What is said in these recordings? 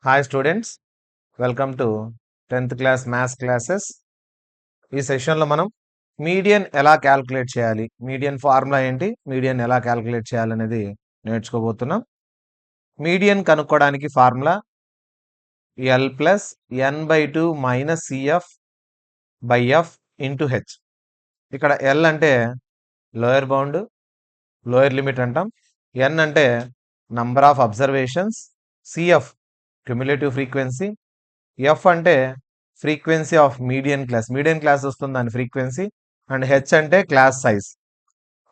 Hi students, welcome to 10th class maths classes. ఈ సెషన్లో మనం మీడియన్ ఎలా క్యాల్కులేట్ చేయాలి, మీడియన్ ఫార్ములా ఏంటి, మీడియన్ ఎలా క్యాల్కులేట్ చేయాలనేది నేర్చుకోబోతున్నాం. మీడియన్ కనుక్కోవడానికి formula L plus n/2 minus CF by F into H. ఇక్కడ ఎల్ అంటే లోయర్ బౌండ్, లోయర్ లిమిట్ అంటాం. ఎన్ అంటే number of observations, CF cumulative frequency, F అంటే ఫ్రీక్వెన్సీ ఆఫ్ మీడియన్ క్లాస్ వస్తుంది దాని ఫ్రీక్వెన్సీ, అండ్ హెచ్ అంటే class size.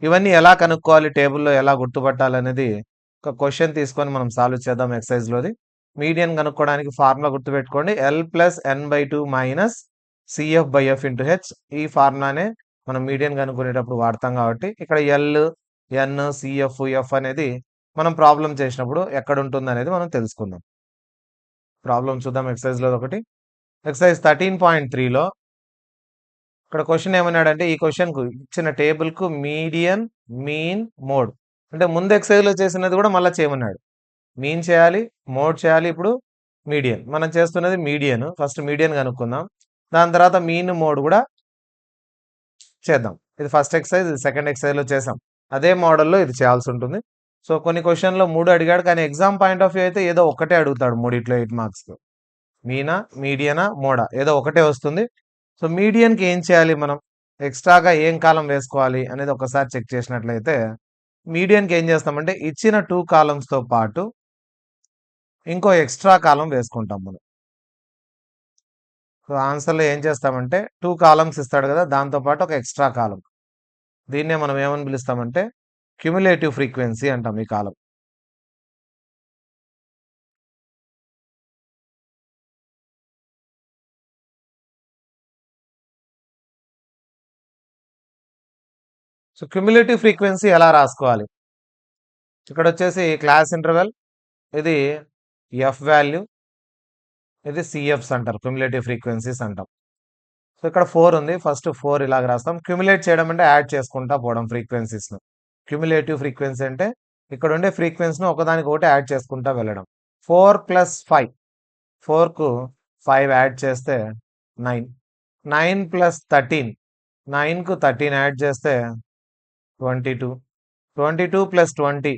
ఇవన్నీ ఎలా కనుక్కోవాలి, టేబుల్లో ఎలా గుర్తుపట్టాలనేది ఒక క్వశ్చన్ తీసుకొని మనం సాల్వ్ చేద్దాం ఎక్సర్సైజ్లోది. మీడియన్ కనుక్కోవడానికి ఫార్ములా గుర్తుపెట్టుకోండి, L plus n/2 minus CF by F into H. ఈ ఫార్ములానే మనం మీడియన్ కనుక్కునేటప్పుడు వాడతాం కాబట్టి ఇక్కడ ఎల్, ఎన్, సిఎఫ్, ఎఫ్ అనేది మనం ప్రాబ్లం చేసినప్పుడు ఎక్కడ ఉంటుంది అనేది మనం తెలుసుకుందాం. ప్రాబ్లం చూద్దాం ఎక్సర్సైజ్లో ఒకటి. ఎక్సర్సైజ్ 13.3లో ఇక్కడ క్వశ్చన్ ఏమన్నాడంటే, ఈ క్వశ్చన్కు ఇచ్చిన టేబుల్కు మీడియన్, మీన్, మోడ్ అంటే ముందు ఎక్సర్సైజ్లో చేసినది కూడా మళ్ళీ చేయమన్నాడు. మీన్ చేయాలి, మోడ్ చేయాలి, ఇప్పుడు మీడియన్. మనం చేస్తున్నది మీడియన్. ఫస్ట్ మీడియన్ కనుక్కుందాం, దాని తర్వాత మీన్, మోడ్ కూడా చేద్దాం. ఇది ఫస్ట్ ఎక్సర్సైజ్, ఇది సెకండ్ ఎక్సర్సైజ్లో చేసాం. అదే మోడల్లో ఇది చేయాల్సి ఉంటుంది. సో కొన్ని క్వశ్చన్లో 3 అడిగాడు, కానీ ఎగ్జామ్ పాయింట్ ఆఫ్ వ్యూ అయితే ఏదో ఒకటే అడుగుతాడు. మూడిట్లో 8 మార్క్స్లో మీనా, మీడియనా, మోడా ఏదో ఒకటే వస్తుంది. సో మీడియన్కి ఏం చేయాలి, మనం ఎక్స్ట్రాగా ఏం కాలం వేసుకోవాలి అనేది ఒకసారి చెక్ చేసినట్లయితే, మీడియన్కి ఏం చేస్తామంటే ఇచ్చిన 2 కాలమ్స్తో పాటు ఇంకో ఎక్స్ట్రా కాలం వేసుకుంటాం మనం. సో ఆన్సర్లో ఏం చేస్తామంటే 2 కాలమ్స్ ఇస్తాడు కదా, దాంతోపాటు ఒక ఎక్స్ట్రా కాలం. దీన్నే మనం ఏమని పిలుస్తామంటే క్యుములేటివ్ ఫ్రీక్వెన్సీ అంటాం ఈ కాలం. సో క్యుములేటివ్ ఫ్రీక్వెన్సీ ఎలా రాసుకోవాలి, ఇక్కడ వచ్చేసి క్లాస్ ఇంటర్వెల్, ఇది ఎఫ్ వాల్యూ, ఇది సిఎఫ్స్ అంటారు, క్యుములేటివ్ ఫ్రీక్వెన్సీస్ అంటాం. సో ఇక్కడ 4 ఉంది, ఫస్ట్ 4 ఇలాగ రాస్తాం. క్యుములేట్ చేయడం అంటే యాడ్ చేసుకుంటా పోవడం ఫ్రీక్వెన్సీస్ను. క్యుములేటివ్ ఫ్రీక్వెన్సీ అంటే ఇక్కడ ఉండే ఫ్రీక్వెన్సీను ఒకదానికి ఒకటి యాడ్ చేసుకుంటా వెళ్ళడం. 4 + 5, 4కు 5 యాడ్ చేస్తే 9, 9 + 13, 9కు 13 యాడ్ చేస్తే 22, 22 + 20,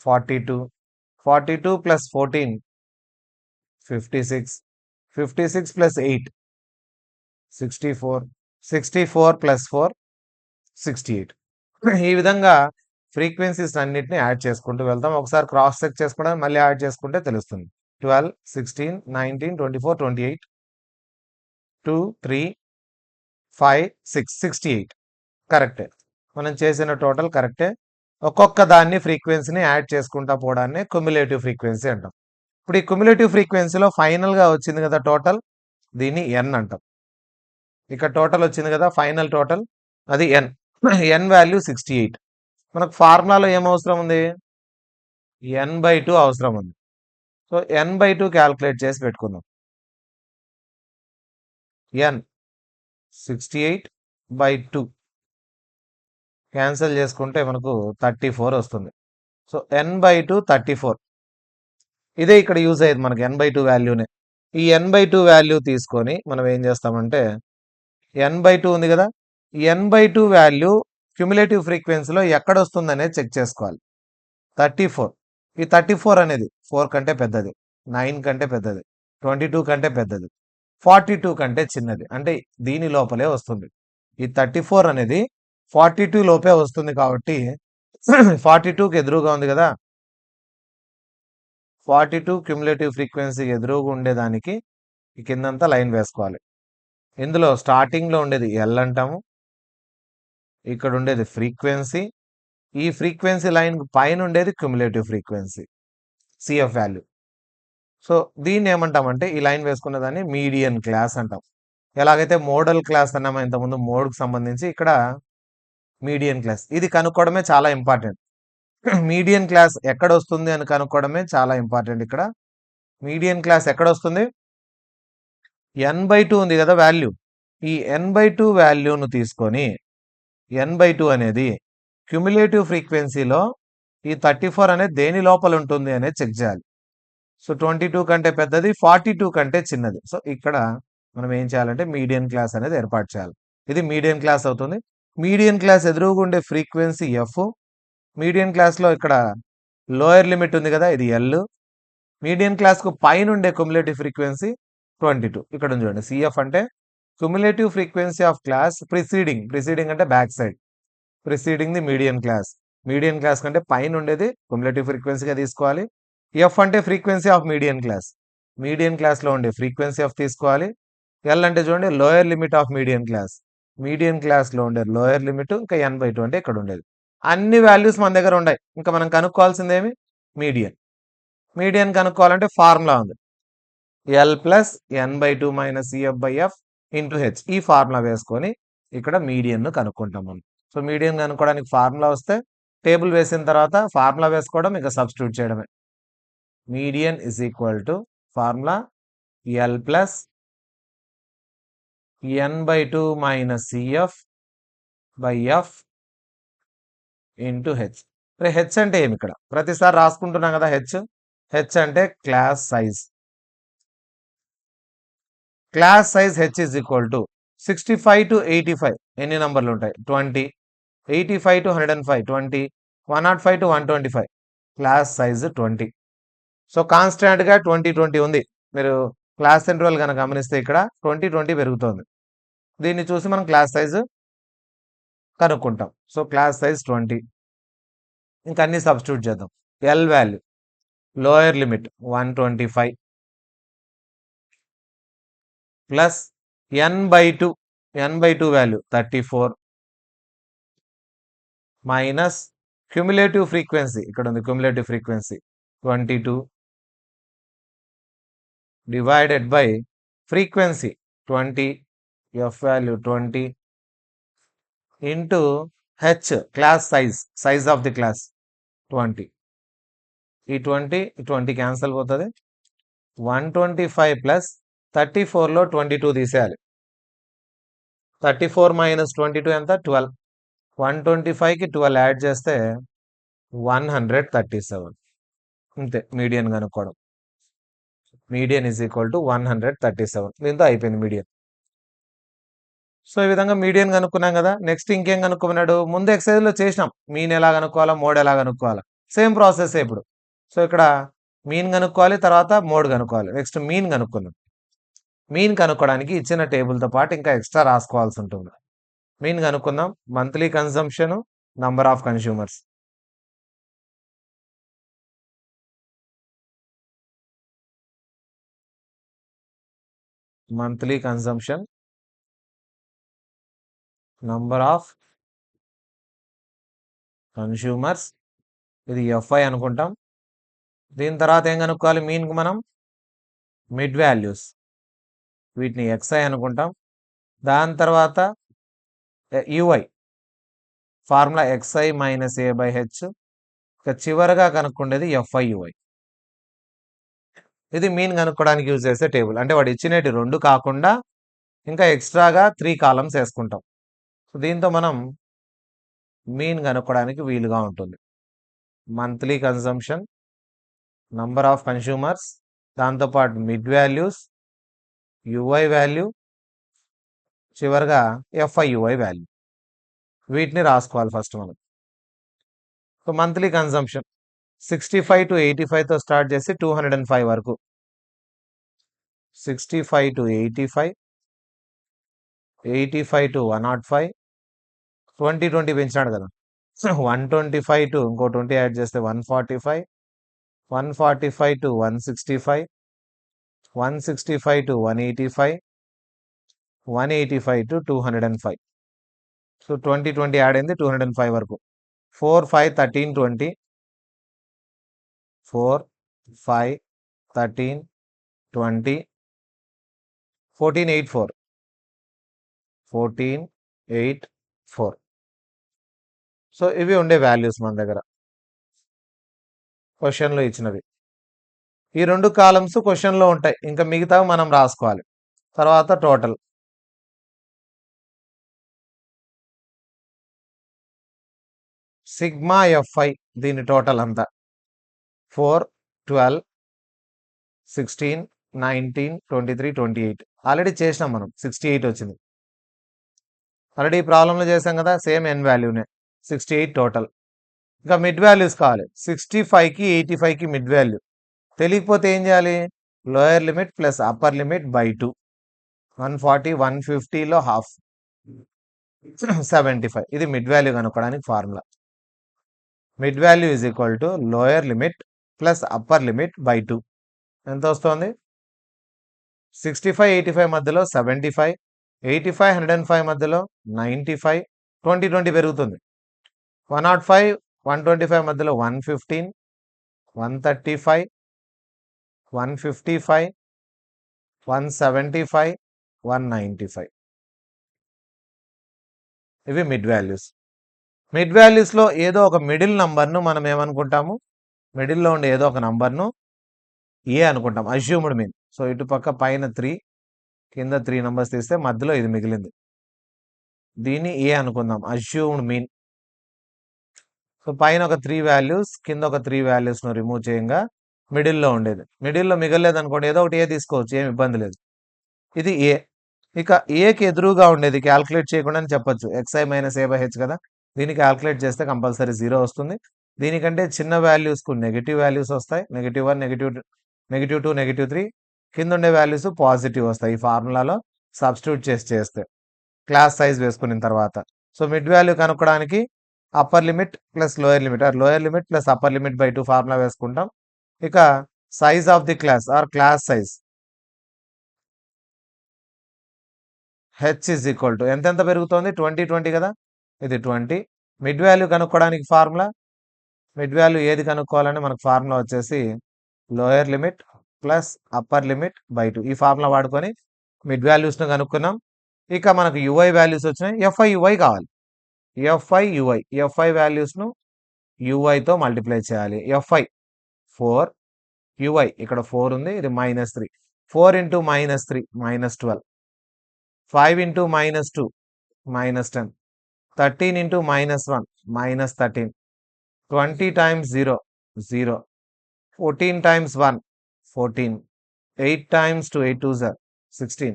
42, 42 + 14, 56, 56 + 8, 64, 64 + 4, 68. ఈ విధంగా ఫ్రీక్వెన్సీస్ అన్నిటిని యాడ్ చేసుకుంటూ వెళ్తాం. ఒకసారి క్రాస్ చెక్ చేసుకోవడానికి మళ్ళీ యాడ్ చేసుకుంటే తెలుస్తుంది. 12, 16, 19, 24, 28, 2, 3, 5, 6, 68 కరెక్టే. మనం చేసిన టోటల్ కరెక్టే. ఒక్కొక్క దాన్ని ఫ్రీక్వెన్సీని యాడ్ చేసుకుంటా పోవడాన్ని క్యుములేటివ్ ఫ్రీక్వెన్సీ అంటాం. ఇప్పుడు ఈ క్యుములేటివ్ ఫ్రీక్వెన్సీలో ఫైనల్గా వచ్చింది కదా టోటల్, దీన్ని ఎన్ అంటాం. ఇక్కడ టోటల్ వచ్చింది కదా ఫైనల్ టోటల్, అది ఎన్. ఎన్ వాల్యూ 68. మనకు ఫార్ములాలో ఏం అవసరం ఉంది, n/2 అవసరం ఉంది. సో n/2 క్యాల్కులేట్ చేసి పెట్టుకుందాం. n 68/2 క్యాన్సిల్ చేసుకుంటే మనకు 34 వస్తుంది. సో n/2 34, ఇదే ఇక్కడ యూజ్ అయ్యేది మనకి n/2 వాల్యూనే. ఈ n/2 వాల్యూ తీసుకొని మనం ఏం చేస్తామంటే, n/2 ఉంది కదా, ఈ n/2 వాల్యూ క్యుములేటివ్ ఫ్రీక్వెన్సీలో ఎక్కడ వస్తుంది అనేది చెక్ చేసుకోవాలి. 34, ఈ 34 అనేది 4 కంటే పెద్దది, 9 కంటే పెద్దది, 22 కంటే పెద్దది, 42 కంటే చిన్నది, అంటే దీని లోపలే వస్తుంది. ఈ 34 అనేది 42 లోపే వస్తుంది కాబట్టి 42కి ఎదురుగా ఉంది కదా, 42 క్యుములేటివ్ ఫ్రీక్వెన్సీ ఎదురుగా ఉండేదానికి ఈ కిందంతా లైన్ వేసుకోవాలి. ఇందులో స్టార్టింగ్లో ఉండేది ఎల్ అంటాము, ఇక్కడ ఉండేది ఫ్రీక్వెన్సీ, ఈ ఫ్రీక్వెన్సీ లైన్ పైన ఉండేది cumulative frequency CF value. So దీన్ని ఏమంటామంటే, ఈ లైన్ వేసుకున్న దాన్ని మీడియన్ క్లాస్ అంటాం. ఎలాగైతే మోడల్ క్లాస్ అన్నామో ఇంతకుముందు మోడ్కి సంబంధించి, ఇక్కడ మీడియన్ క్లాస్. ఇది కనుక్కోవడమే చాలా ఇంపార్టెంట్. మీడియన్ క్లాస్ ఎక్కడ వస్తుంది అని కనుక్కోవడమే చాలా ఇంపార్టెంట్. ఇక్కడ మీడియన్ క్లాస్ ఎక్కడ వస్తుంది, n/2 ఉంది కదా వాల్యూ, ఈ n/2 వాల్యూను తీసుకొని n/2 అనేది క్యుములేటివ్ ఫ్రీక్వెన్సీలో ఈ 34 అనేది దేని లోపల ఉంటుంది అనేది చెక్ చేయాలి. సో 22 కంటే పెద్దది, 42 కంటే చిన్నది. సో ఇక్కడ మనం ఏం చేయాలంటే మీడియన్ క్లాస్ అనేది ఏర్పాటు చేయాలి. ఇది మీడియన్ క్లాస్ అవుతుంది. మీడియన్ క్లాస్ ఎదురుగుండా ఉండే ఫ్రీక్వెన్సీ ఎఫ్. మీడియన్ క్లాస్లో ఇక్కడ లోయర్ లిమిట్ ఉంది కదా, ఇది ఎల్. మీడియన్ క్లాస్కు పైన ఉండే క్యుములేటివ్ ఫ్రీక్వెన్సీ 22. ఇక్కడ ఉంది చూడండి, సిఎఫ్ అంటే cumulative frequency of class preceding అంటే back side, preceding the median class. Median class కంటే పైన ఉండేది క్యుములేటివ్ ఫ్రీక్వెన్సీగా తీసుకోవాలి. ఎఫ్ అంటే frequency of median class. Median క్లాస్లో ఉండే ఫ్రీక్వెన్సీ ఆఫ్ తీసుకోవాలి. ఎల్ అంటే చూడండి lower limit of median class. Median క్లాస్లో ఉండే లోయర్ లిమిట్, ఇంకా n/2 అంటే ఇక్కడ ఉండేది. అన్ని వాల్యూస్ మన దగ్గర ఉన్నాయి. ఇంకా మనం కనుక్కోవాల్సిందేమి మీడియన్. మీడియన్ కనుక్కోవాలంటే ఫార్ములా ఉంది, L plus n/2 minus సిఎఫ్/ఎఫ్ into H. ఈ ఫార్ములా వేసుకొని ఇక్కడ మీడియన్ను కనుక్కుంటాం మనం. సో మీడియన్ కనుక్కోవడానికి ఫార్ములా వస్తే టేబుల్ వేసిన తర్వాత ఫార్ములా వేసుకోవడం, ఇంకా సబ్స్టిట్యూట్ చేయడమే. Median is equal to formula L plus n/2 minus సిఎఫ్/ఎఫ్ into H. H అంటే ఏమి? ఇక్కడ ప్రతిసారి రాసుకుంటున్నాం కదా హెచ్. హెచ్ అంటే class size. Class size H is equal to 65 to 85 ఎన్ని నంబర్లు ఉంటాయి? 20. 85 to 105 20. 105 to 125 class size 20. So కాన్స్టాంట్గా 20 ఉంది. మీరు క్లాస్ ఇంటర్వల్ కనుక గమనిస్తే ఇక్కడ 20 పెరుగుతోంది. దీన్ని చూసి మనం క్లాస్ సైజ్ కనుక్కుంటాం. So class size 20. ఇంకా అన్ని సబ్స్టిట్యూట్ చేద్దాం. L value lower limit 125 plus n/2 value 34 minus cumulative frequency, ఇక్కడ ఉంది cumulative frequency 22 divided by frequency 20, F value 20 into H class size of the class 20. ఈ 20 క్యాన్సల్ పోతుంది. 125 plus 34లో 22 తీసేయాలి. 34 minus 22 ఎంత? 12. 125కి 12 add చేస్తే 137. అంతే మీడియన్ కనుక్కోవడం. Median is equal to 137. దీంతో అయిపోయింది మీడియన్. సో ఈ విధంగా మీడియన్ కనుక్కున్నాం కదా. నెక్స్ట్ ఇంకేం కనుక్కున్నాడు? ముందు ఎక్సర్సైజ్లో చేసినాం, మీన్ ఎలా కనుక్కోవాలా, మోడ్ ఎలా కనుక్కోవాలా. సేమ్ ప్రాసెస్ ఇప్పుడు. సో ఇక్కడ మీన్ కనుక్కోవాలి, తర్వాత మోడ్ కనుక్కోవాలి. నెక్స్ట్ మీన్ కనుక్కుందాం. మీన్ కనుక్కోవడానికి ఇచ్చిన టేబుల్తో పాటు ఇంకా ఎక్స్ట్రా రాసుకోవాల్సి ఉంటుంది. మీన్ కనుక్కుందాం. Monthly consumption, number of consumers. Monthly consumption, number of consumers, ఇది ఎఫ్ఐ అనుకుంటాం. దీని తర్వాత ఏం కనుక్కోవాలి? మీన్కి మనం మిడ్ వాల్యూస్, వీటిని ఎక్స్ఐ అనుకుంటాం. దాని తర్వాత యుఐ, ఫార్ములా ఎక్స్ఐ మైనస్ ఏ/హెచ్. ఇక చివరిగా కనుక్కుండేది ఎఫ్ఐ/యుఐ. ఇది మీన్ కనుక్కోవడానికి యూజ్ చేసే టేబుల్. అంటే వాడు ఇచ్చినవి 2 కాకుండా ఇంకా ఎక్స్ట్రాగా 3 కాలమ్స్ వేసుకుంటాం. సో దీంతో మనం మీన్ కనుక్కోవడానికి వీలుగా ఉంటుంది. Monthly consumption, number of consumers, దాంతోపాటు మిడ్ వాల్యూస్, యుఐ వాల్యూ, చివరిగా ఎఫ్ఐ/యుఐ వాల్యూ. వీటిని రాసుకోవాలి ఫస్ట్ మనం. సో మంత్లీ కన్సంప్షన్ 65 to 85తో స్టార్ట్ చేసి 205 వరకు. 65 to 85, 85 to 105, 20 పెంచినాడు కదా. 125 to ఇంకో 20 యాడ్ చేస్తే 145, 145 to 165, 165 to 185, 185 to 205. So 20 add అయింది 205 వరకు. 4, 5, 13, 20, 4, 5, 13, 20, 14, 8, 4, 14, 8, 4. సో ఇవి ఉండే వాల్యూస్ మన దగ్గర క్వశ్చన్లో ఇచ్చినవి. ఈ 2 కాలమ్స్ క్వశ్చన్లో ఉంటాయి, ఇంకా మిగతావి మనం రాసుకోవాలి. తర్వాత టోటల్ సిగ్మా ఎఫ్ఐ, దీని టోటల్ అంతా 4, 12, 16, 19, 23, 28 ఆల్రెడీ చేసినాం మనం. 68 వచ్చింది. ఆల్రెడీ ఈ ప్రాబ్లంలో చేసాం కదా, సేమ్ ఎన్ వాల్యూనే 68 టోటల్. ఇంకా మిడ్ వాల్యూస్ కావాలి. 65కి 85కి మిడ్ వాల్యూ తెలియకపోతే ఏం చేయాలి? Lower limit plus upper limit by 2. 140, 150లో హాఫ్ 75. ఇది మిడ్ వాల్యూ కనుక్కోవడానికి formula. Mid value is equal to lower limit plus upper limit by 2. ఎంత వస్తుంది? 65, 85 మధ్యలో 75, 85, 105 మధ్యలో 95, 20, 20 పెరుగుతుంది. 105, 125 మధ్యలో 115, 135, 155, 175, 195. ఇవి మిడ్ వాల్యూస్. మిడ్ వాల్యూస్లో ఏదో ఒక మిడిల్ నంబర్ను మనం ఏమనుకుంటాము? మిడిల్లో ఉండే ఏదో ఒక నంబర్ను ఏ అనుకుంటాం, అజ్యూమ్డ్ మీన్. సో ఇటుపక్క పైన 3, కింద 3 నంబర్స్ తీస్తే మధ్యలో ఇది మిగిలింది. దీన్ని ఏ అనుకుందాం, అజ్యూమ్డ్ మీన్. సో పైన ఒక 3 వాల్యూస్, కింద ఒక 3 వాల్యూస్ను రిమూవ్ చేయంగా మిడిల్లో ఉండేది. మిడిల్లో మిగలేదు అనుకోండి, ఏదో ఒకటి ఏ తీసుకోవచ్చు, ఏం ఇబ్బంది లేదు. ఇది ఏ. ఇక ఏకి ఎదురుగా ఉండేది క్యాల్కులేట్ చేయకుండా చెప్పొచ్చు, xi minus A by H కదా. దీన్ని క్యాల్కులేట్ చేస్తే కంపల్సరీ 0 వస్తుంది. దీనికంటే చిన్న వాల్యూస్కు నెగిటివ్ వాల్యూస్ వస్తాయి. -1, -2, -3. కింద ఉండే వాల్యూస్ పాజిటివ్ వస్తాయి. ఈ ఫార్ములాలో సబ్స్టిట్యూట్ చేస్తే క్లాస్ సైజ్ వేసుకున్న తర్వాత. సో మిడ్ వాల్యూ కనుక్కోవడానికి upper limit plus lower limit, or lower limit plus upper limit by 2 formula వేసుకుంటాం. ఇక size of the class or class size H is equal to ఎంతెంత పెరుగుతోంది? 20, 20 కదా. ఇది 20. మిడ్ వాల్యూ కనుక్కోవడానికి ఫార్ములా, మిడ్ వాల్యూ ఏది కనుక్కోవాలని మనకు ఫార్ములా వచ్చేసి lower limit plus upper limit by 2. ఈ ఫార్ములా వాడుకొని మిడ్ వాల్యూస్ను కనుక్కున్నాం. ఇక మనకు యుఐ వాల్యూస్ వచ్చినాయి. ఎఫ్ఐ యుఐ కావాలి. ఎఫ్ఐ యుఐ, ఎఫ్ఐ వాల్యూస్ను యుఐతో మల్టిప్లై చేయాలి. ఎఫ్ఐ 4, యుఐ ఇక్కడ 4 ఉంది, ఇది -3. 4 into -3 -12, 5 into -2 -10, 13 into -1 -13, 20 times 0 0, 14 times 1 14, 8 times 2 8 2s are 16,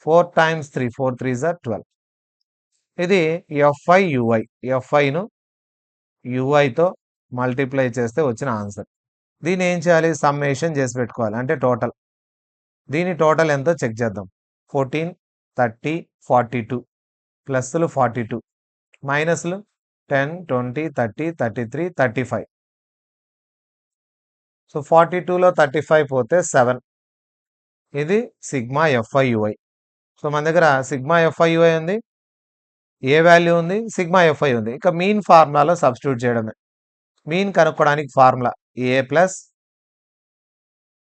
4 times 3 4 3s are 12. ఇది ఎఫ్ఐ యుఐ. ఎఫ్ఐను యుఐతో మల్టిప్లై చేస్తే వచ్చిన ఆన్సర్. దీన్ని ఏం చేయాలి? సమ్మేషన్ చేసి పెట్టుకోవాలి, అంటే టోటల్. దీని టోటల్ ఎంతో చెక్ చేద్దాం. 14, 30, 42, ప్లస్లు 42, మైనస్లు 10, 20, 30, 33, 35. సో 42లో 35 పోతే 7. ఇది సిగ్మా ఎఫ్ఐ యుఐ. సో మన దగ్గర సిగ్మా ఎఫ్ఐ యుఐ ఉంది, ఏ వాల్యూ ఉంది, సిగ్మా ఎఫ్ఐ ఉంది. ఇక మీన్ ఫార్ములాలో సబ్స్టిట్యూట్ చేయడమే. మీన్ కనుక్కోవడానికి formula A plus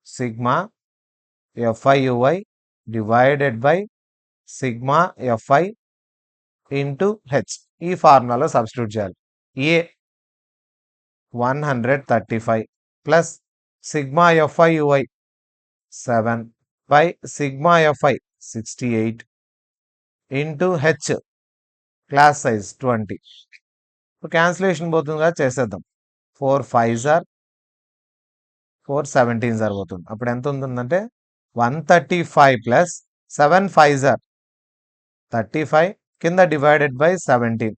sigma FI UI divided by sigma FI into H. ఈ ఫార్ములాలో సబ్స్టిట్యూట్ చేయాలి. A 135 plus sigma FI UI 7 by sigma FI 68 into H class size 20. Cancellation పోతుందిగా, చేసేద్దాం. 4 5s are 4 17s are పోతుంది. అప్పుడు ఎంత ఉంటుందంటే 135 ప్లస్ 7 5s are 35, కింద divided by 17.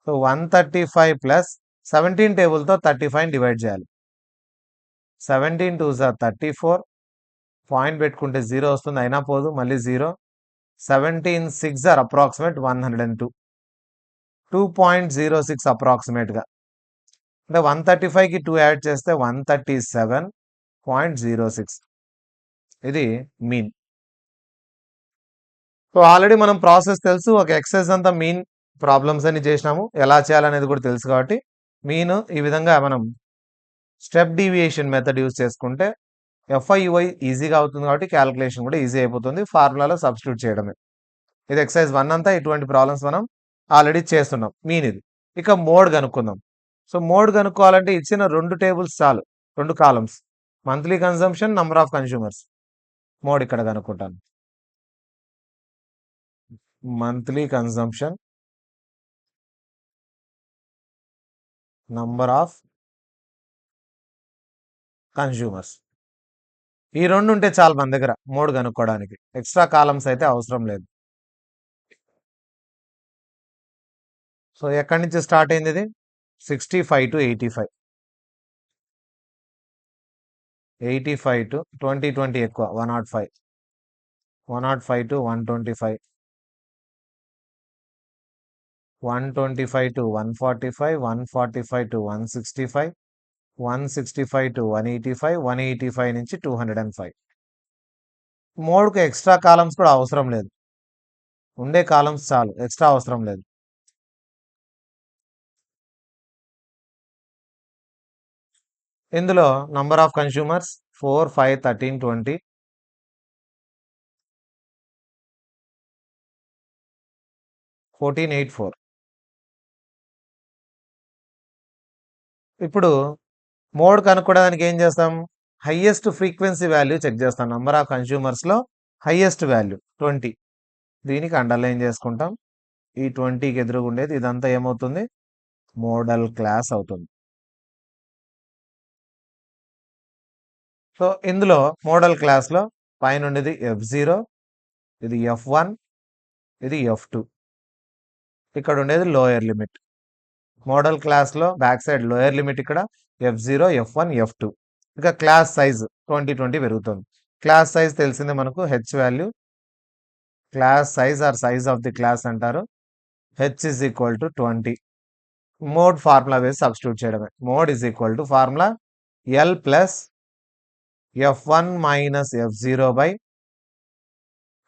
So 135 plus 17 టేబుల్తో 35 divide చేయాలి. 17 2s are 34, పాయింట్ పెట్టుకుంటే 0 వస్తుంది, అయినా పోదు, మళ్ళీ 0. 17 6s are అప్రాక్సిమేట్ 102, 2.06 అప్రాక్సిమేట్గా. అంటే 135కి 2 యాడ్ చేస్తే 137.06. ఇది మీన్. సో ఆల్రెడీ మనం ప్రాసెస్ తెలుసు, ఒక ఎక్సర్సైజ్ అంతా మీన్ ప్రాబ్లమ్స్ అని చేసినాము. ఎలా చేయాలనేది కూడా తెలుసు కాబట్టి మీన్ ఈ విధంగా మనం స్టెప్ డీవియేషన్ మెథడ్ యూజ్ చేసుకుంటే ఎఫ్ఐ యుఐ ఈజీగా అవుతుంది కాబట్టి క్యాలిక్యులేషన్ కూడా ఈజీ అయిపోతుంది. ఫార్ములాలో సబ్స్టిట్యూట్ చేయడమే. ఇది ఎక్సర్సైజ్ 1 అంతా ఇటువంటి ప్రాబ్లమ్స్ మనం ఆల్రెడీ చేస్తున్నాం. మీన్ ఇది. ఇక మోడ్ కనుక్కుందాం. సో మోడ్ కనుక్కోవాలంటే ఇచ్చిన 2 టేబుల్స్ చాలు, 2 columns. Monthly consumption, number of consumers. Mode ఇక్కడ కనుక్కుంటాను. Monthly consumption, number of consumers. ఈ 2 ఉంటే చాలు మన దగ్గర మోడ్ కనుక్కోవడానికి. ఎక్స్‌ట్రా కాలమ్స్ అయితే అవసరం లేదు. సో, ఎక్కడి నుంచి స్టార్ట్ అయింది ఇది? 65-85. 85-20 ఎక్కువ 105. 105-125. 125-145, 145-165, 165-185, 185 నుంచి 205. మోడ్‌కి ఎక్స్‌ట్రా కాలమ్స్ కూడా అవసరం లేదు. ఉండే కాలమ్స్ చాలు. ఎక్స్‌ట్రా అవసరం లేదు. ఇందులో నంబర్ ఆఫ్ కన్స్యూమర్స్ 4, 5, 13, 20. 1484. ఇప్పుడు మోడ్ కనుక్కోవడానికి ఏం చేస్తాం? హైయెస్ట్ ఫ్రీక్వెన్సీ వాల్యూ చెక్ చేస్తాం. నంబర్ ఆఫ్ కన్స్యూమర్స్‌లో హైయెస్ట్ వాల్యూ 20. దీనికి అండర్‌లైన్ చేసుకుంటాం. ఈ 20కి ఎదురుగుండేది ఇదంతా ఏమవుతుంది? మోడల్ క్లాస్ అవుతుంది. సో, ఇందులో మోడల్ క్లాస్‌లో పైనుండేది F0, ఇది F1, ఇది F2. ఇక్కడ ఉండేది లోయర్ లిమిట్. మోడల్ క్లాస్‌లో బ్యాక్ సైడ్ లోయర్ లిమిట్ ఇక్కడ F0, F1, F2. ఇక క్లాస్ సైజ్ 20 పెరుగుతుంది. క్లాస్ సైజ్ తెలిసిందే మనకు H value. Class size or size of the class అంటారు. H is equal to 20. Mode formula వేసి సబ్స్టిట్యూట్ చేయడమే. Mode is equal to formula L plus F1 minus F0 by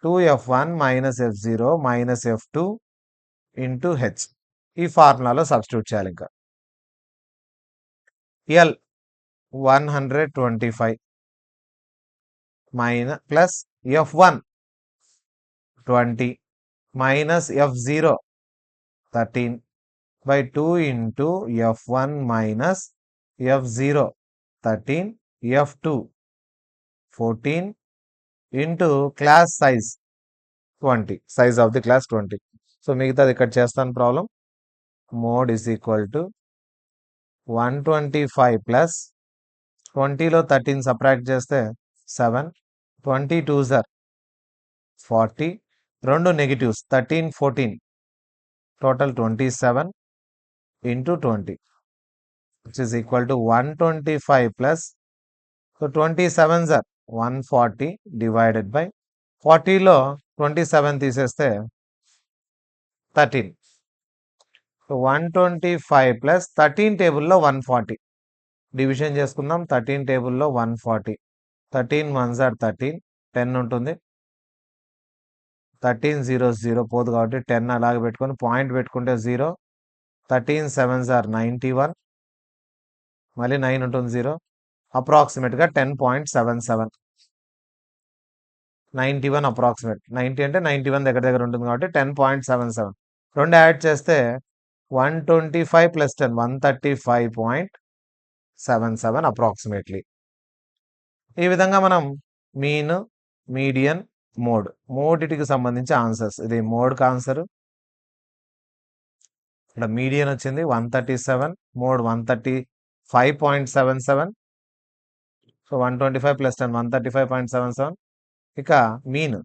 2F1 minus F0 minus F2 into H. ఈ ఫార్ములాలో substitute చేయాలి ఇంకా. L 125 plus F1 20 minus F0 13 by 2 into F1 minus F0 13, F2 14 into class size 20, size of the class 20. So, మిగతాది ఇక్కడ చేస్తాను problem. Mode is equal to 125 plus 20లో 13 subtract చేస్తే 7, 22s are 40, 2 negatives 13, 14, total 27 into 20, which is equal to 125 plus, so 27s are 140 divided by 40లో 27 తీసేస్తే 13. So 125 plus 13 టేబుల్లో 140 division చేసుకుందాం. 13 టేబుల్లో 140, 13 1s are 13, 10 ఉంటుంది. 13 zeros 0 పోదు కాబట్టి 10 అలాగే పెట్టుకొని పాయింట్ పెట్టుకుంటే 0, 13 7s are 91, మళ్ళీ 9 ఉంటుంది 0, అప్రాక్సిమేట్గా 10.77, 91 అప్రాక్సిమేట్. 90 అంటే 91 దగ్గర ఉంటుంది కాబట్టి 10.77. 2 యాడ్ చేస్తే 125 ప్లస్ 10 135.77 అప్రాక్సిమేట్లీ. ఈ విధంగా మనం మీన్, మీడియన్, మోడ్ మూడిటికి సంబంధించి ఆన్సర్స్. ఇది మోడ్కి ఆన్సర్. ఇక్కడ మీడియన్ వచ్చింది 137, మోడ్ 135.77. So 125 plus 10 135.77. ఇక మీన్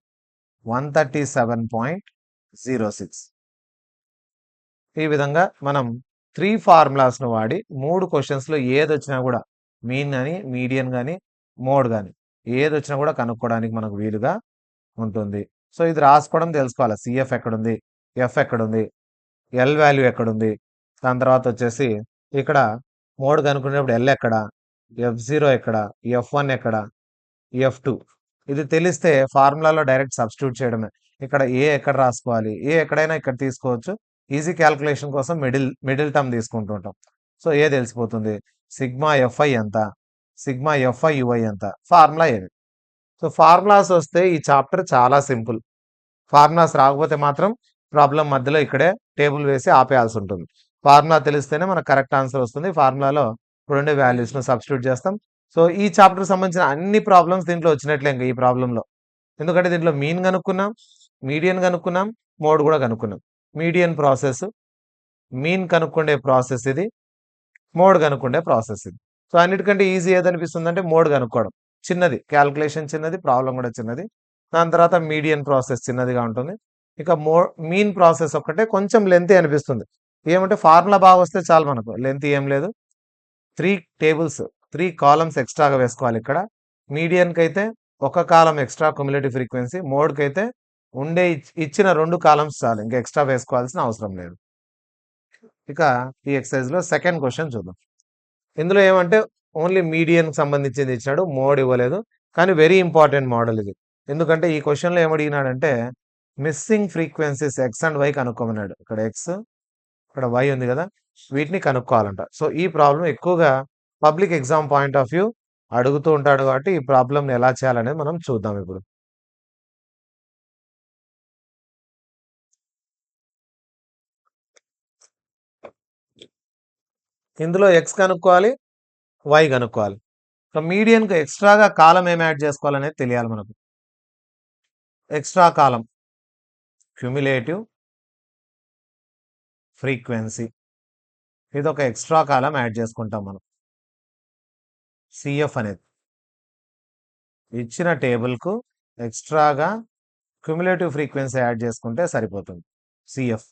137.06. ఈ విధంగా మనం 3 ఫార్ములాస్ను వాడి 3 క్వశ్చన్స్లో ఏదొచ్చినా కూడా మీన్ కానీ, మీడియన్ కానీ, మోడ్ కానీ ఏదొచ్చినా కూడా కనుక్కోవడానికి మనకు వీలుగా ఉంటుంది. సో ఇది రాసుకోవడం తెలుసుకోవాలి. సిఎఫ్ ఎక్కడుంది, ఎఫ్ ఎక్కడుంది, ఎల్ వాల్యూ ఎక్కడుంది, దాని తర్వాత వచ్చేసి ఇక్కడ మోడ్ కనుక్కునేటప్పుడు ఎల్ ఎక్కడ, F0 ఎక్కడ, F1 ఎక్కడ, F2 ఇది తెలిస్తే ఫార్ములాలో డైరెక్ట్ సబ్స్టిట్యూట్ చేయడమే. ఇక్కడ ఏ ఎక్కడ రాసుకోవాలి, ఏ ఎక్కడైనా ఇక్కడ తీసుకోవచ్చు. ఈజీ క్యాల్కులేషన్ కోసం మిడిల్ టర్మ్ తీసుకుంటూ ఉంటాం. సో ఏ తెలిసిపోతుంది, సిగ్మా ఎఫ్ఐ ఎంత, సిగ్మా ఎఫ్ఐ యుఐ ఎంత, ఫార్ములా ఏది. సో ఫార్ములాస్ వస్తే ఈ చాప్టర్ చాలా సింపుల్. ఫార్ములాస్ రాకపోతే మాత్రం ప్రాబ్లం మధ్యలో ఇక్కడే టేబుల్ వేసి ఆపేయాల్సి ఉంటుంది. ఫార్ములా తెలిస్తేనే మనకు కరెక్ట్ ఆన్సర్ వస్తుంది. ఫార్ములాలో ఇప్పుడుండే వాల్యూస్ను సబ్స్టిట్యూట్ చేస్తాం. సో ఈ చాప్టర్ సంబంధించిన అన్ని ప్రాబ్లమ్స్ దీంట్లో వచ్చినట్లే ఇంకా ఈ ప్రాబ్లంలో. ఎందుకంటే దీంట్లో మీన్ కనుక్కున్నాం, మీడియన్ కనుక్కున్నాం, మోడ్ కూడా కనుక్కున్నాం. మీడియన్ ప్రాసెస్, మీన్ కనుక్కుండే ప్రాసెస్ ఇది, మోడ్ కనుక్కుండే ప్రాసెస్ ఇది. సో అన్నిటికంటే ఈజీ ఏదనిపిస్తుంది అంటే మోడ్ కనుక్కోవడం. చిన్నది, క్యాల్కులేషన్ చిన్నది, ప్రాబ్లం కూడా చిన్నది. దాని తర్వాత మీడియన్ ప్రాసెస్ చిన్నదిగా ఉంటుంది. ఇక మీన్ ప్రాసెస్ ఒక్కటే కొంచెం లెంతీ అనిపిస్తుంది. ఏమంటే ఫార్ములా బాగా వస్తే చాలు, మనకు లెంతీ ఏం లేదు. 3 టేబుల్స్ 3 కాలమ్స్ ఎక్స్ట్రాగా వేసుకోవాలి ఇక్కడ. మీడియన్కి అయితే ఒక కాలం ఎక్స్ట్రా క్యుములేటివ్ ఫ్రీక్వెన్సీ, మోడ్కి అయితే ఉండే ఇచ్చిన 2 కాలమ్స్ చాలు, ఇంకా ఎక్స్ట్రా వేసుకోవాల్సిన అవసరం లేదు. ఇక ఈ ఎక్సర్సైజ్లో సెకండ్ క్వశ్చన్ చూద్దాం. ఇందులో ఏమంటే ఓన్లీ మీడియన్కి సంబంధించింది ఇచ్చాడు, మోడ్ ఇవ్వలేదు. కానీ వెరీ ఇంపార్టెంట్ మోడల్ ఇది. ఎందుకంటే ఈ క్వశ్చన్లో ఏమడిగినాడంటే missing frequencies X and Y కనుక్కోమన్నాడు. ఇక్కడ ఎక్స్, ఇక్కడ వై ఉంది కదా, వీటిని కనుక్కోవాలంట. సో ఈ ప్రాబ్లం ఎక్కువగా public exam point of view అడుగుతూ ఉంటాడు కాబట్టి ఈ ప్రాబ్లంని ఎలా చేయాలనేది మనం చూద్దాం ఇప్పుడు. ఇందులో ఎక్స్ కనుక్కోవాలి, వై కనుక్కోవాలి. సో మీడియన్కు ఎక్స్ట్రాగా కాలం ఏం యాడ్ చేసుకోవాలనేది తెలియాలి మనకు. ఎక్స్ట్రా కాలం క్యుములేటివ్ ఫ్రీక్వెన్సీ, ఇది ఒక ఎక్స్ట్రా కాలం యాడ్ చేసుకుంటాం మనం. సిఎఫ్ అనేది ఇచ్చిన టేబుల్కు ఎక్స్ట్రాగా క్యుములేటివ్ ఫ్రీక్వెన్సీ యాడ్ చేసుకుంటే సరిపోతుంది, సిఎఫ్.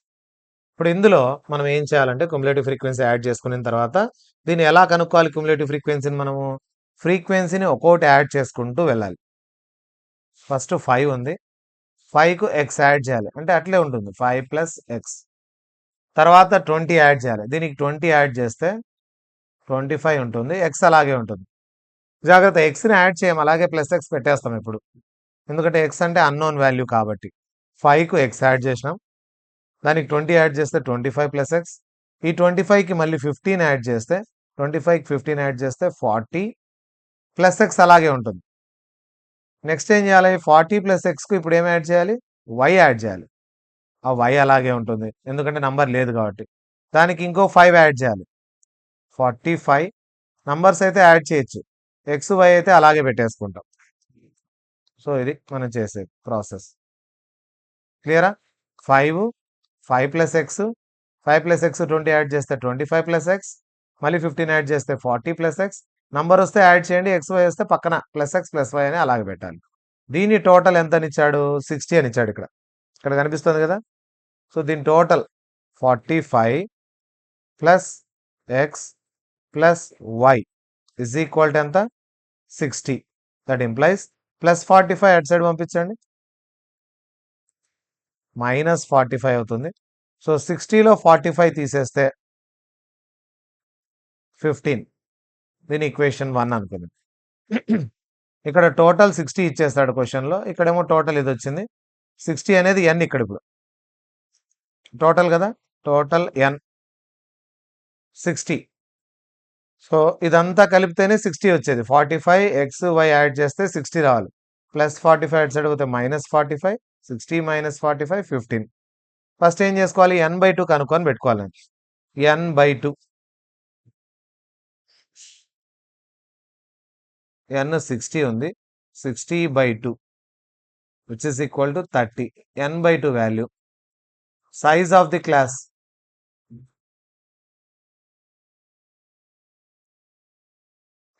ఇప్పుడు ఇందులో మనం ఏం చేయాలంటే క్యుములేటివ్ ఫ్రీక్వెన్సీ యాడ్ చేసుకున్న తర్వాత దీన్ని ఎలా కనుక్కోవాలి? క్యుములేటివ్ ఫ్రీక్వెన్సీని మనము ఫ్రీక్వెన్సీని ఒక్కోటి యాడ్ చేసుకుంటూ వెళ్ళాలి. ఫస్ట్ 5 ఉంది, 5కు ఎక్స్ యాడ్ చేయాలి, అంటే అట్లే ఉంటుంది 5 ప్లస్ ఎక్స్. తర్వాత 20 యాడ్ చేయాలి, దీనికి 20 యాడ్ చేస్తే 25 ఉంటుంది, ఎక్స్ అలాగే ఉంటుంది. జాగ్రత్త, ఎక్స్ని యాడ్ చేయం, అలాగే ప్లస్ ఎక్స్ పెట్టేస్తాం ఇప్పుడు, ఎందుకంటే ఎక్స్ అంటే అన్నోన్ వాల్యూ కాబట్టి. 5కు ఎక్స్ యాడ్ చేసినాం, దానికి 20 యాడ్ చేస్తే 25 ప్లస్ ఎక్స్. ఈ 25కి మళ్ళీ 15 యాడ్ చేస్తే 25కి 15 యాడ్ చేస్తే 40 ప్లస్ ఎక్స్ అలాగే ఉంటుంది. నెక్స్ట్ ఏం చేయాలి? 40 ప్లస్ ఎక్స్కు ఇప్పుడు ఏం యాడ్ చేయాలి? వై యాడ్ చేయాలి. ఆ వై అలాగే ఉంటుంది, ఎందుకంటే నంబర్ లేదు కాబట్టి. దానికి ఇంకో 5 యాడ్ చేయాలి, 45. నంబర్స్ అయితే యాడ్ చేయొచ్చు, ఎక్స్ వై అయితే అలాగే పెట్టేసుకుంటాం. సో ఇది మనం చేసే ప్రాసెస్. క్లియరా? 5 plus X, 5 plus X 20 add చేస్తే 25 ప్లస్ ఎక్స్, మళ్ళీ 15 యాడ్ చేస్తే 40 ప్లస్ ఎక్స్. నంబర్ వస్తే యాడ్ చేయండి, ఎక్స్ వై వస్తే పక్కన ప్లస్ ఎక్స్ ప్లస్ వై అని అలాగే పెట్టాలి. దీని టోటల్ ఎంత అని ఇచ్చాడు? 60 అని ఇచ్చాడు. ఇక్కడ ఇక్కడ కనిపిస్తుంది కదా. సో దీని total 45 plus X plus why is equal to ఎంత? 60. దట్ ఇంప్లైస్ ప్లస్ 45 అటు సైడ్ పంపించండి, మైనస్ 45 అవుతుంది. సో 60లో 45 తీసేస్తే 15. దీని ఈక్వేషన్ 1 అనుకుంది. ఇక్కడ టోటల్ 60 ఇచ్చేస్తాడు క్వశ్చన్లో, ఇక్కడేమో టోటల్ ఇది వచ్చింది. 60 అనేది ఎన్, ఇక్కడ ఇప్పుడు టోటల్ కదా, టోటల్ ఎన్ 60. సో ఇదంతా కలిపితేనే 60 వచ్చేది. 45 ఎక్స్ వై యాడ్ చేస్తే 60 రావాలి, ప్లస్ 45 అటు సైడ్ పోతే మైనస్ 45, 60 మైనస్ 45 15. ఫస్ట్ ఏం చేసుకోవాలి? n/2 కనుక్కొని పెట్టుకోవాలండి. n/2, n 60 ఉంది, 60/2 which is equal to 30. n/2 value. Size of the class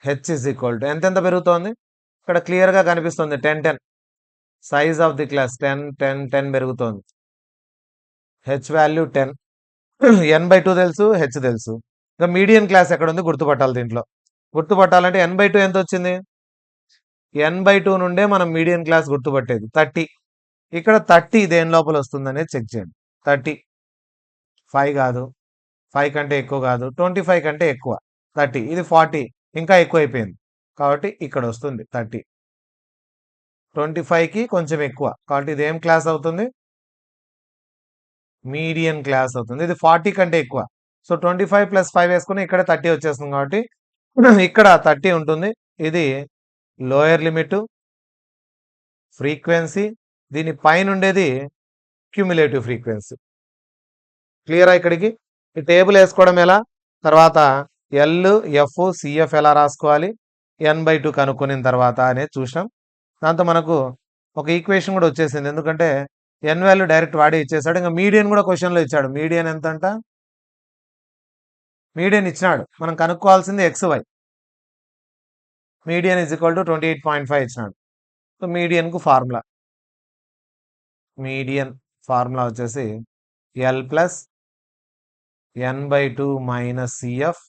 h is equal to ఎంతెంత పెరుగుతోంది? ఇక్కడ క్లియర్గా కనిపిస్తుంది 10 10. సైజ్ ఆఫ్ ది క్లాస్ 10 10 10 పెరుగుతోంది. హెచ్ వాల్యూ 10, n/2 తెలుసు, హెచ్ తెలుసు. ఇంకా మీడియన్ క్లాస్ ఎక్కడ ఉంది గుర్తుపట్టాలి. దీంట్లో గుర్తుపట్టాలంటే n/2 ఎంత వచ్చింది? n/2 నుండే మనం మీడియన్ క్లాస్ గుర్తుపట్టేది 30. ఇక్కడ 30 దేని లోపల వస్తుందనేది చెక్ చేయండి. 30 5 కాదు, 5 కంటే ఎక్కువ కాదు, 25 కంటే ఎక్కువ 30. ఇది 40, ఇంకా ఎక్కువ అయిపోయింది కాబట్టి ఇక్కడ వస్తుంది 30. 25కి కొంచెం ఎక్కువ కాబట్టి ఇది ఏం క్లాస్ అవుతుంది? మీడియన్ క్లాస్ అవుతుంది. ఇది 40 కంటే ఎక్కువ. సో 25 ప్లస్ 5 వేసుకుని ఇక్కడ 30 వచ్చేస్తుంది కాబట్టి ఇక్కడ 30 ఉంటుంది. ఇది లోయర్ లిమిట్ ఫ్రీక్వెన్సీ, దీని పైన ఉండేది క్యుములేటివ్ ఫ్రీక్వెన్సీ. క్లియరా? ఇక్కడికి ఈ టేబుల్ వేసుకోవడం ఎలా, తర్వాత ఎల్ ఎఫ్ సిఎఫ్ ఎలా రాసుకోవాలి, n/2 కనుక్కున్న తర్వాత అనేది చూసాం. దాంతో మనకు ఒక ఈక్వేషన్ కూడా వచ్చేసింది, ఎందుకంటే ఎన్ వాల్యూ డైరెక్ట్ వాడే ఇచ్చేసాడు. ఇంకా మీడియన్ కూడా క్వశ్చన్లో ఇచ్చాడు. మీడియన్ ఎంత అంట? మీడియన్ ఇచ్చినాడు, మనం కనుక్కోవాల్సింది X Y. Median is equal to 28.5 ఇచ్చినాడు. సో మీడియన్కు ఫార్ములా వచ్చేసి L plus n/2 minus CF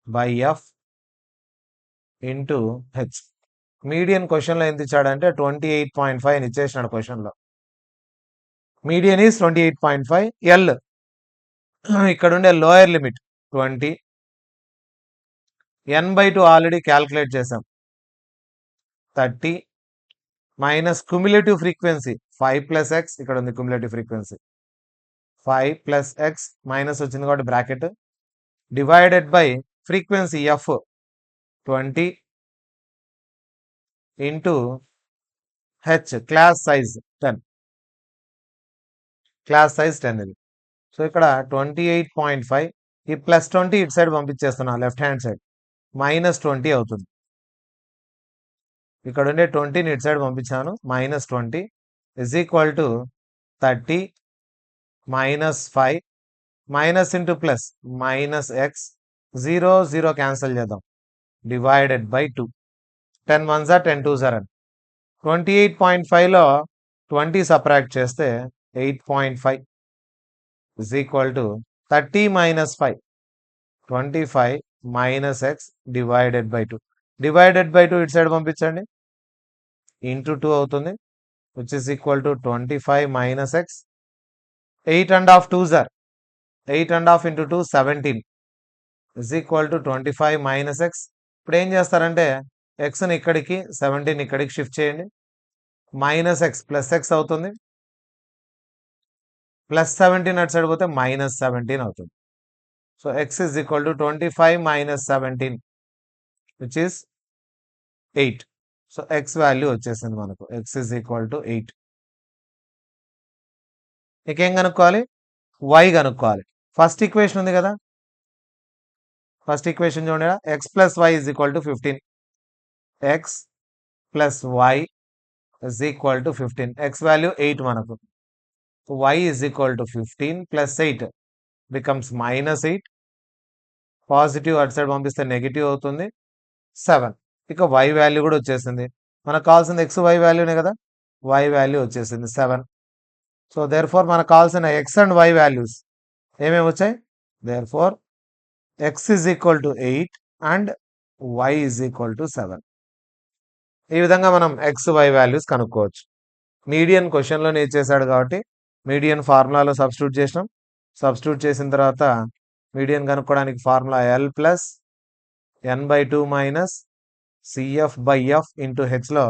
by F into H. Median క్వశ్చన్లో ఎంత ఇచ్చాడంటే 28.5 అని ఇచ్చేసినాడు క్వశ్చన్లో. Median is 28.5. ఎల్ ఇక్కడ ఉండే lower limit 20. n/2 already calculate చేసాం 30 minus cumulative frequency 5 plus X, ఇక్కడ ఉంది cumulative frequency 5 plus X minus వచ్చింది కాబట్టి bracket divided by frequency F 20 into H class size 10. Class size 10 ఇది. సో ఇక్కడ 28.5 ఈ ప్లస్ 20 ఇటు సైడ్ పంపించేస్తున్నా లెఫ్ట్ హ్యాండ్ సైడ్ మైనస్ 20 అవుతుంది. ఇక్కడ ఉండే 20ని ఇటు సైడ్ పంపించాను minus 20 is equal to 30 minus 5 minus into plus minus X 0 0 cancel చేద్దాం divided by 2. 10 1s are 10 2s are 28.5లో 20 subtract చేస్తే 8.5 is equal to 30 minus 5 25 minus X divided by 2. Divided by 2 ఇటు side పంపించండి ఇంటూ 2 అవుతుంది which is equal to 25 minus X 8.5 2s are 8.5 into 2 17 is equal to 25 minus X. ఇప్పుడు ఏం చేస్తారంటే ఎక్స్ని ఇక్కడికి 17 ఇక్కడికి shift చేయండి మైనస్ ఎక్స్ ప్లస్ ఎక్స్ అవుతుంది ప్లస్ 17 అటు సైడ్ పోతే మైనస్ 17 అవుతుంది. So X is equal to 25 minus 17 which is 8. So X value వచ్చేసింది మనకు ఎక్స్ ఇజ్ ఈక్వల్ టు 8. ఇంకేం కనుక్కోవాలి వై కనుక్కోవాలి. ఫస్ట్ ఈక్వేషన్ ఉంది కదా ఫస్ట్ ఈక్వేషన్ చూడండి X plus why is equal to 15. X plus why is equal to 15. X value 8 మనకు y is equal to 15 plus 8 becomes minus 8. Positive అటు side పంపిస్తే negative అవుతుంది 7. ఇక y వాల్యూ కూడా వచ్చేసింది. మనకు కావాల్సింది x y వాల్యూనే కదా y వాల్యూ వచ్చేసింది 7. సో దేర్ ఫోర్ మనకు కావాల్సిన x అండ్ y వాల్యూస్ ఏమేమి వచ్చాయి therefore x is equal to 8 and y is equal to 7. ఈ విధంగా మనం x y వాల్యూస్ కనుక్కోవచ్చు. మీడియన్ క్వశ్చన్లోనే ఇచ్చేసాడు కాబట్టి మీడియన్ ఫార్ములాలో సబ్స్టిట్యూట్ చేసినాం. సబ్స్టిట్యూట్ చేసిన తర్వాత మీడియన్ కనుక్కోవడానికి formula L plus n/2 minus CF by F into హెచ్లో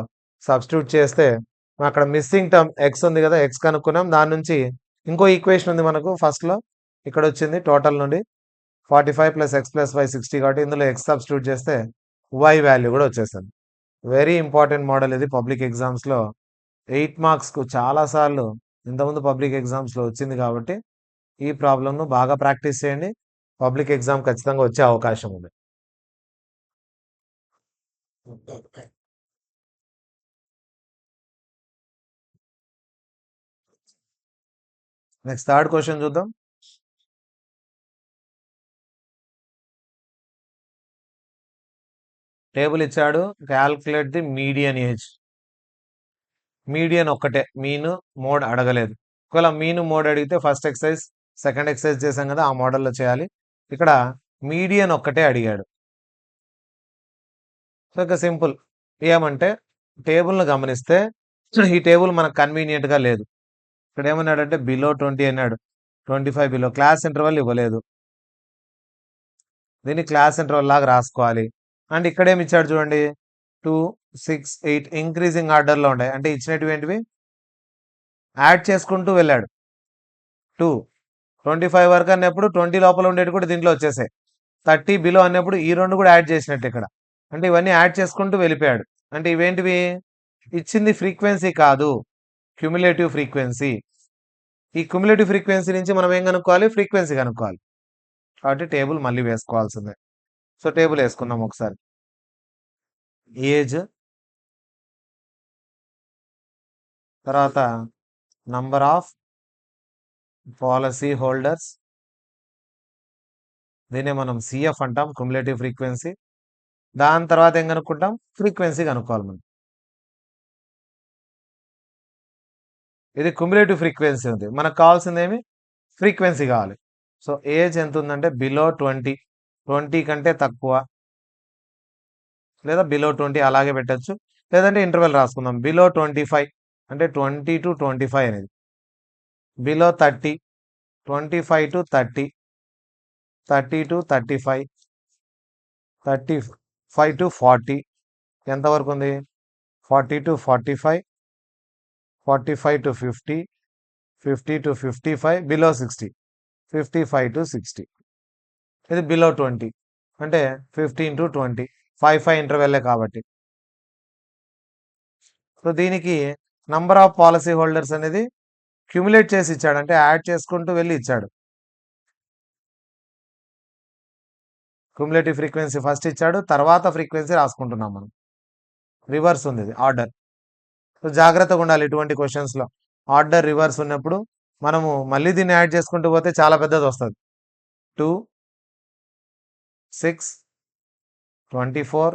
సబ్స్టిట్యూట్ చేస్తే అక్కడ మిస్సింగ్ టర్మ్ ఎక్స్ ఉంది కదా ఎక్స్ కనుక్కున్నాం. దాని నుంచి ఇంకో ఈక్వేషన్ ఉంది మనకు ఫస్ట్లో ఇక్కడ వచ్చింది టోటల్ నుండి 45 ప్లస్ ఎక్స్ ప్లస్ వై 60 కాబట్టి ఇందులో ఎక్స్ సబ్స్టిట్యూట్ చేస్తే వై వాల్యూ కూడా వచ్చేస్తుంది. వెరీ ఇంపార్టెంట్ మోడల్ ఇది పబ్లిక్ ఎగ్జామ్స్లో 8 మార్క్స్కు చాలాసార్లు ఇంతకుముందు పబ్లిక్ ఎగ్జామ్స్లో వచ్చింది కాబట్టి ఈ ప్రాబ్లంను బాగా ప్రాక్టీస్ చేయండి. పబ్లిక్ ఎగ్జామ్ ఖచ్చితంగా వచ్చే అవకాశం ఉంది. నెక్స్ట్ థర్డ్ క్వశ్చన్ చూద్దాం. టేబుల్ ఇచ్చాడు calculate the median age. Median ఒక్కటే మీన్ మోడ్ అడగలేదు. ఒకవేళ మీన్ మోడ్ అడిగితే ఫస్ట్ ఎక్సర్సైజ్ సెకండ్ ఎక్సర్సైజ్ చేసాం కదా ఆ మోడల్లో చేయాలి. ఇక్కడ మీడియన్ ఒక్కటే అడిగాడు. సో ఇక సింపుల్ ఏమంటే టేబుల్ను గమనిస్తే ఈ టేబుల్ మనకు కన్వీనియంట్గా లేదు. ఇక్కడ ఏమన్నాడంటే బిలో 20 అన్నాడు 25 బిలో క్లాస్ ఇంటర్వల్ ఇవ్వలేదు. దీన్ని క్లాస్ ఇంటర్వల్ లాగా రాసుకోవాలి. అండ్ ఇక్కడ ఏమి ఇచ్చాడు చూడండి 2 6 8 ఇంక్రీజింగ్ ఆర్డర్లో ఉన్నాయి అంటే ఇచ్చినవి ఏంటివి యాడ్ చేసుకుంటూ వెళ్ళాడు. 2 25 వరకు అన్నప్పుడు 20 లోపల ఉండేవి కూడా దీంట్లో వచ్చేసాయి. 30 బిలో అన్నప్పుడు ఈ రెండు కూడా యాడ్ చేసినట్టు ఇక్కడ అంటే ఇవన్నీ యాడ్ చేసుకుంటూ వెళ్ళిపోయాడు. అంటే ఇవేంటివి ఇచ్చింది ఫ్రీక్వెన్సీ కాదు క్యుములేటివ్ ఫ్రీక్వెన్సీ. ఈ క్యుములేటివ్ ఫ్రీక్వెన్సీ నుంచి మనం ఏం కనుక్కోవాలి ఫ్రీక్వెన్సీ కనుక్కోవాలి. కాబట్టి టేబుల్ మళ్ళీ వేసుకోవాల్సిందే. సో టేబుల్ వేసుకుందాం ఒకసారి. ఏజ్ తర్వాత నంబర్ ఆఫ్ పాలసీ హోల్డర్స్ దీనే మనం సిఎఫ్ అంటాం క్యుములేటివ్ ఫ్రీక్వెన్సీ. దాని తర్వాత ఏం కనుక్కుంటాం, ఫ్రీక్వెన్సీ కనుక్కోవాలి మనం. ఇది క్యుములేటివ్ ఫ్రీక్వెన్సీ ఉంది. మనకు కావాల్సింది ఏమి, ఫ్రీక్వెన్సీ కావాలి. సో ఏజ్ ఎంత ఉందంటే బిలో 20, 20 కంటే తక్కువ లేదా బిలో 20 అలాగే పెట్టచ్చు. లేదంటే ఇంటర్వెల్ రాసుకుందాం. బిలో 25 అంటే 20-25 అనేది. బిలో 30, 25-30, 30-35, 35-40 ఎంతవరకు ఉంది, 40-45, 45-50, 50-55, బిలో 60, 55-60. ఇది బిలో 20 అంటే 15-20, 5 ఇంటర్వెల్లే కాబట్టి. సో దీనికి నంబర్ ఆఫ్ పాలసీ హోల్డర్స్ అనేది క్యుములేట్ చేసి ఇచ్చాడు, అంటే యాడ్ చేసుకుంటూ వెళ్ళి ఇచ్చాడు. క్యుములేటివ్ ఫ్రీక్వెన్సీ ఫస్ట్ ఇచ్చాడు, తర్వాత ఫ్రీక్వెన్సీ రాసుకుంటున్నాం మనం. రివర్స్ ఉంది ఇది ఆర్డర్. సో జాగ్రత్తగా ఉండాలి ఇటువంటి క్వశ్చన్స్లో. ఆర్డర్ రివర్స్ ఉన్నప్పుడు మనము మళ్ళీ దీన్ని యాడ్ చేసుకుంటూ పోతే చాలా పెద్దది వస్తుంది. 2, 6, 24,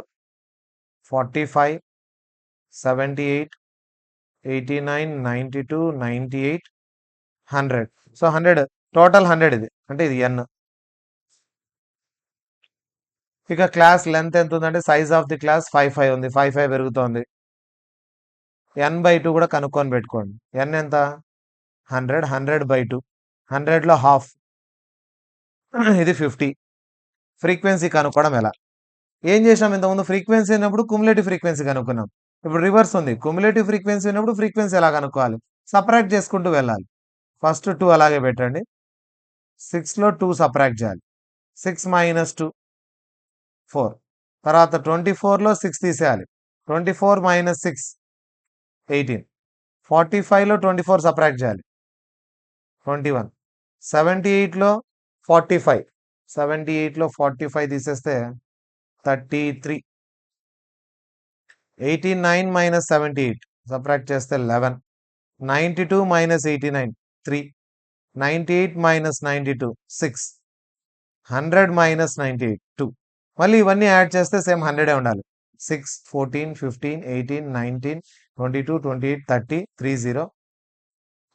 45, 78, 89, 92, 98, 100. సో 100 టోటల్ 100 ఇది, అంటే ఇది n. ఇక క్లాస్ లెంత్ ఎంత ఉందంటే సైజ్ ఆఫ్ ది క్లాస్ 55 ఉంది, 55 పెరుగుతోంది. n/2 కూడా కనుక్కొని పెట్టుకోండి. n ఎంత, 100, 100/2, 100లో హాఫ్, ఇది 50. ఫ్రీక్వెన్సీ కనుక్కోవడం ఎలా, ఏం చేసాం ఇంతకుముందు, ఫ్రీక్వెన్సీ ఉన్నప్పుడు కుములేటివ్ ఫ్రీక్వెన్సీ కనుక్కున్నాం. ఇప్పుడు రివర్స్ ఉంది, కుములేటివ్ ఫ్రీక్వెన్సీ ఉన్నప్పుడు ఫ్రీక్వెన్సీ ఎలా కనుక్కోవాలి, సపరేట్ చేసుకుంటూ వెళ్ళాలి. ఫస్ట్ 2 అలాగే పెట్టండి, 6లో 2 సపరేట్ చేయాలి, 6 - 2 4. తర్వాత 24లో 6 తీసేయాలి, 24 - 6 18. 45లో 24 సపరేట్ చేయాలి, 21. 78లో 45, 78లో 45 తీసేస్తే 33. 89 - 78 సపరేట్ చేస్తే 11. 92 - 89 3. 98 - 92 6. 100 - 98 2. మళ్ళీ ఇవన్నీ యాడ్ చేస్తే సేమ్ 100 ఉండాలి. 6, 14, 15, 18, 19, 22, 28, 30, 30,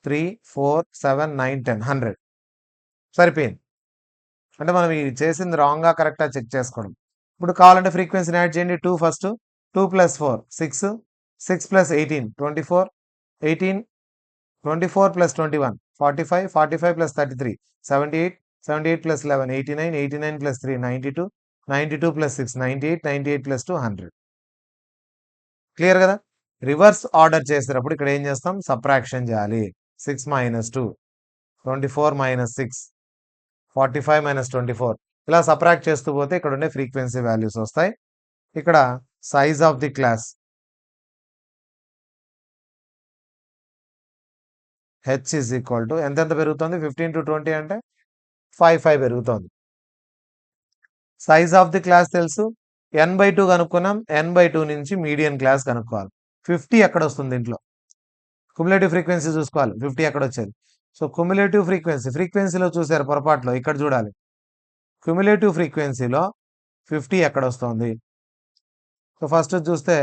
3, 4, 7, 9, 10, 100 సరిపోయింది. అంటే మనం ఇది చేసింది రాంగా కరెక్టా చెక్ చేసుకోవడం. ఇప్పుడు కావాలంటే ఫ్రీక్వెన్సీని యాడ్ చేయండి. 2 ఫస్ట్, 2 + 4 6, 6 + 18 24, 18, 24 + 21 45, 45 + 33 78, 78 + 11 89, 89 + 3 92, 92 + 6 98, 98 + 2 100. క్లియర్ కదా. రివర్స్ ఆర్డర్ చేసేటప్పుడు ఇక్కడ ఏం చేస్తాం, సబ్ట్రాక్షన్ చేయాలి. 6 - 2, 24 - 6, 45 - 24 ఇలా సబ్ట్రాక్ట్ చేస్తూ పోతే ఇక్కడ ఉండే ఫ్రీక్వెన్సీ వాల్యూస్ వస్తాయి. ఇక్కడ size of the class h is equal to ఎంతెంత పెరుగుతుంది, 15-20 అంటే 5 పెరుగుతోంది. సైజ్ ఆఫ్ ది క్లాస్ తెలుసు, n/2 కనుక్కున్నాం, n/2 నుంచి మీడియన్ క్లాస్ కనుక్కోవాలి. 50 ఎక్కడ వస్తుంది దీంట్లో, కుములేటివ్ ఫ్రీక్వెన్సీ చూసుకోవాలి, 50 ఎక్కడ వచ్చేది. సో కుములేటివ్ ఫ్రీక్వెన్సీలో చూసారు పొరపాట్లో, ఇక్కడ చూడాలి. క్యుములేటివ్ ఫ్రీక్వెన్సీలో 50 ఎక్కడ వస్తుంది. సో ఫస్ట్ చూస్తే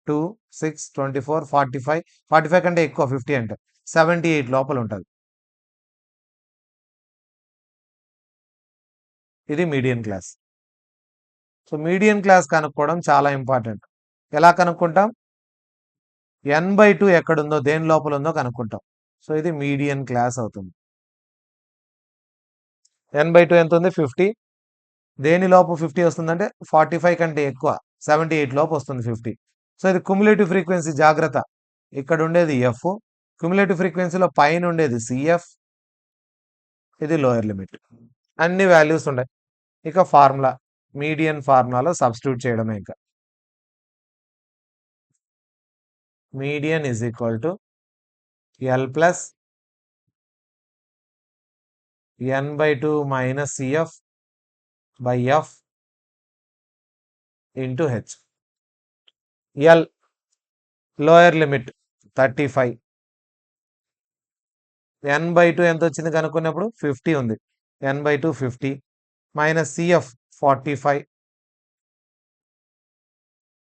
2, 6, 24, 45, 45 కంటే ఎక్కువ 50 అంటే 78 లోపల ఉంటుంది. ఇది median class. So median class కనుక్కోవడం చాలా ఇంపార్టెంట్. ఎలా కనుక్కుంటాం, n/2 ఎక్కడుందో, దేని లోపల ఉందో కనుక్కుంటాం. సో ఇది మీడియన్ క్లాస్ అవుతుంది. n/2 ఎంత ఉంది, 50. దేని లోపు 50 వస్తుందంటే 45 కంటే ఎక్కువ 78 లోపు వస్తుంది 50. సో ఇది కుములేటివ్ ఫ్రీక్వెన్సీ. జాగ్రత్త, ఇక్కడ ఉండేది ఎఫ్, క్యుములేటివ్ ఫ్రీక్వెన్సీలో పైన ఉండేది సిఎఫ్, ఇది లోయర్ లిమిట్. అన్ని వాల్యూస్ ఉన్నాయి. ఇక ఫార్ములా, మీడియన్ ఫార్ములాలో సబ్స్టిట్యూట్ చేయడమే. ఇంకా median is equal to L plus n/2 - CF by F into H. L lower limit 35, n/2 ఎంత వచ్చింది కనుక్కున్నప్పుడు 50 ఉంది, n/2 50 - CF 45,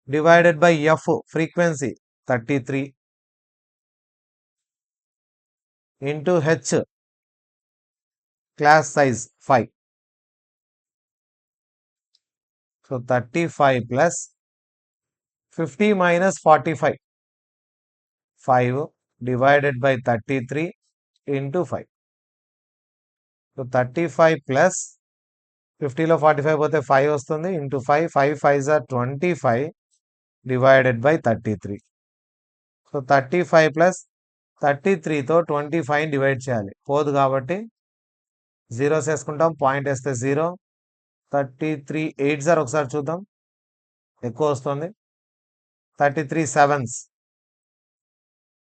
divided by F frequency 33 into H class size 5. So 35 plus 50 minus 45 5 divided by 33 into 5. So 35 plus 50లో 45 పోతే 5 వస్తుంది into 5 5 5 or 25 divided by 33. So 35 plus 33తో 25 divide చేయాలి, పోదు కాబట్టి జీరోస్ వేసుకుంటాం, పాయింట్ వేస్తే 0. 33 8 సార్ ఒకసారి చూద్దాం, ఎక్కువ వస్తుంది. 33 7s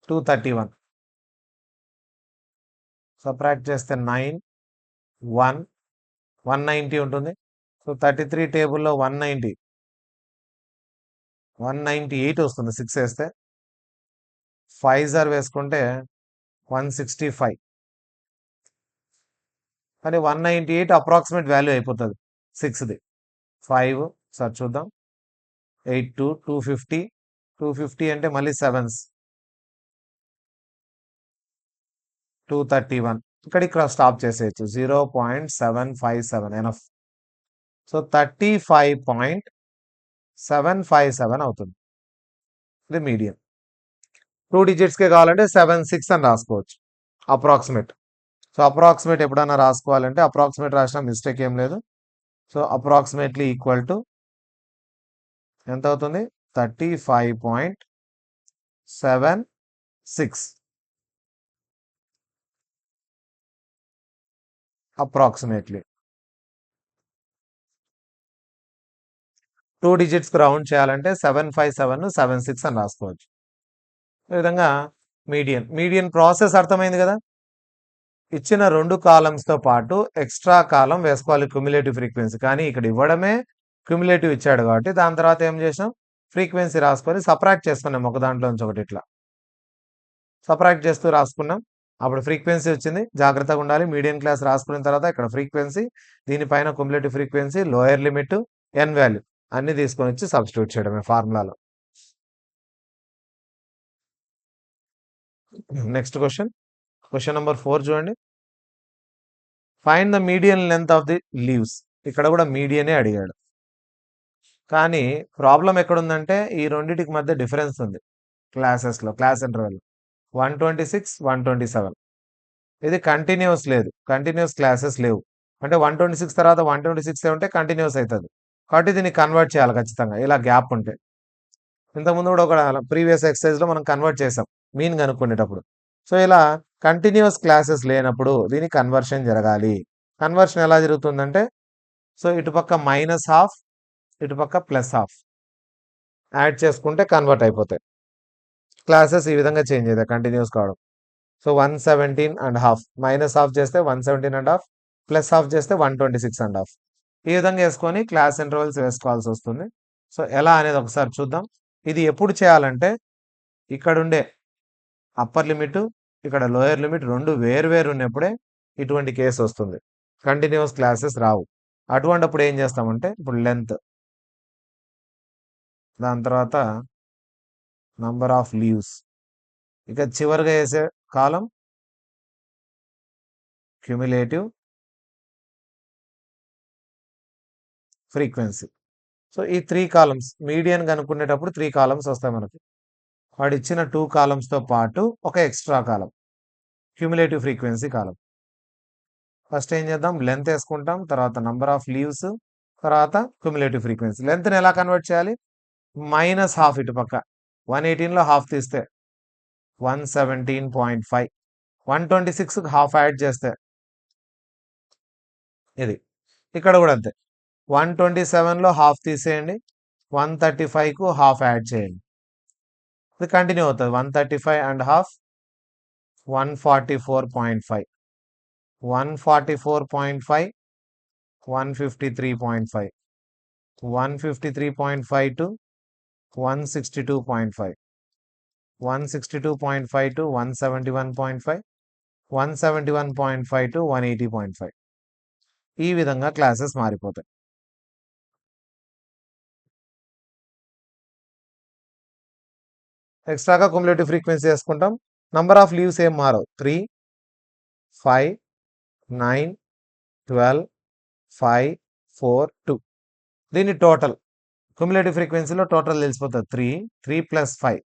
231. సబ్ట్రాక్ట్ చేస్తే 9 1 190 ఉంటుంది. సో 33 టేబుల్లో 198 వస్తుంది 6 వేస్తే. 5 సార్ వేసుకుంటే 165. కానీ 198 అప్రాక్సిమేట్ వాల్యూ అయిపోతుంది 6ది. 5 సార్ చూద్దాం, 82 250 250 అంటే మళ్ళీ 7s 231. ఇక్కడ స్టాప్ చేసేయచ్చు, 0.757 ఎనఫ్. సో 35.757 అవుతుంది. ఇది మీడియం. 2 డిజిట్స్కే కావాలంటే 76 అని రాసుకోవచ్చు అప్రాక్సిమేట్. సో అప్రాక్సిమేట్ ఎప్పుడైనా రాసుకోవాలంటే అప్రాక్సిమేట్ రాసిన మిస్టేక్ ఏం లేదు. సో అప్రాక్సిమేట్లీ ఈక్వల్ టు ఎంత అవుతుంది, 35.76 అప్రాక్సిమేట్లీ. 2 డిజిట్స్కి రౌండ్ చేయాలంటే 757 76 అని రాసుకోవచ్చు. ఈ విధంగా మీడియన్ ప్రాసెస్ అర్థమైంది కదా. ఇచ్చిన 2 కాలమ్స్తో పాటు ఎక్స్ట్రా కాలం వేసుకోవాలి క్యుములేటివ్ ఫ్రీక్వెన్సీ, కానీ ఇక్కడ ఇవ్వడమే క్యుములేటివ్ ఇచ్చాడు కాబట్టి దాని తర్వాత ఏం చేసాం, ఫ్రీక్వెన్సీ రాసుకొని సపరాక్ట్ చేసుకున్నాం ఒక దాంట్లోంచి ఒకటి. ఇట్లా సపరాక్ట్ చేస్తూ రాసుకున్నాం, అప్పుడు ఫ్రీక్వెన్సీ వచ్చింది. జాగ్రత్తగా ఉండాలి, మీడియం క్లాస్ రాసుకున్న తర్వాత ఇక్కడ ఫ్రీక్వెన్సీ, దీనిపైన క్యుములేటివ్ ఫ్రీక్వెన్సీ, లోయర్ లిమిట్, ఎన్ వాల్యూ అన్ని తీసుకొని వచ్చి సబ్స్టిట్యూట్ చేయడమే ఫార్ములాలో. నెక్స్ట్ క్వశ్చన్ నెంబర్ 4 చూడండి. Find the median length of the leaves. ఇక్కడ కూడా మీడియనే అడిగాడు, కానీ ప్రాబ్లం ఎక్కడుందంటే ఈ రెండింటికి మధ్య డిఫరెన్స్ ఉంది క్లాసెస్లో, క్లాస్ ఇంటర్వెల్ 126 127. ఇది కంటిన్యూస్ లేదు, కంటిన్యూస్ క్లాసెస్ లేవు. అంటే 126 తర్వాత 126 ఉంటే కంటిన్యూస్ అవుతుంది కాబట్టి దీన్ని కన్వర్ట్ చేయాలి ఖచ్చితంగా, ఇలా గ్యాప్ ఉంటే. ఇంతకుముందు కూడా ఒక ప్రీవియస్ ఎక్సర్సైజ్లో మనం కన్వర్ట్ చేసాం మీన్ కనుక్కునేటప్పుడు. సో ఇలా కంటిన్యూస్ క్లాసెస్ లేనప్పుడు దీని కన్వర్షన్ జరగాలి. కన్వర్షన్ ఎలా జరుగుతుందంటే, సో ఇటుపక్క -12 ఇటుపక్క +12 యాడ్ చేసుకుంటే కన్వర్ట్ అయిపోతాయి. క్లాసెస్ ఈ విధంగా చేంజ్ అవుతాయి కంటిన్యూస్ కావడం. సో 117.5 -12 చేస్తే 117.5 +12 చేస్తే 126.5. ఈ విధంగా వేసుకొని క్లాస్ ఇంటర్వెల్స్ వేసుకోవాల్సి వస్తుంది. సో ఎలా అనేది ఒకసారి చూద్దాం. ఇది ఎప్పుడు చేయాలంటే ఇక్కడ ఉండే అప్పర్ లిమిట్, ఇక్కడ లోయర్ లిమిట్ రెండు వేరు ఉన్నప్పుడే ఇటువంటి కేసు వస్తుంది, కంటిన్యూస్ క్లాసెస్ రావు. అటువంటిప్పుడు ఏం చేస్తామంటే, ఇప్పుడు లెంత్, దాని తర్వాత నంబర్ ఆఫ్ లీవ్స్, ఇక చివరిగా వేసే కాలం క్యుములేటివ్ ఫ్రీక్వెన్సీ. సో ఈ 3 కాలమ్స్ మీడియన్ కనుక్కునేటప్పుడు 3 కాలమ్స్ వస్తాయి మనకి. వాడు ఇచ్చిన 2 కాలమ్స్తో పాటు ఒక ఎక్స్ట్రా కాలం క్యుములేటివ్ ఫ్రీక్వెన్సీ కాలం. ఫస్ట్ ఏం చేద్దాం, లెంత్ వేసుకుంటాం, తర్వాత నంబర్ ఆఫ్ లీవ్స్, తర్వాత క్యుములేటివ్ ఫ్రీక్వెన్సీ. లెంత్ని ఎలా కన్వర్ట్ చేయాలి, -12 ఇటు పక్క 118లో హాఫ్ తీస్తే 117.5, 126కి హాఫ్ యాడ్ చేస్తే ఇది. ఇక్కడ కూడా అంతే, 127లో హాఫ్ తీసేయండి, 135కు హాఫ్ యాడ్ చేయండి. ఇది కంటిన్యూ అవుతుంది, 135.5 144.5 144.5 153.5 153.5 to 162.5 162.5 to 171.5 171.5 to 180.5. ఈ విధంగా క్లాసెస్ మారిపోతాయి. ఎక్స్ట్రాగా క్యుములేటివ్ ఫ్రీక్వెన్సీ వేసుకుంటాం. నంబర్ ఆఫ్ లీవ్స్ ఏం మారవు. 3, 5, 9, 12, 5, 4, 2. దీని టోటల్ క్యుములేటివ్ ఫ్రీక్వెన్సీలో టోటల్ తెలిసిపోతుంది. 3, 3 + 5,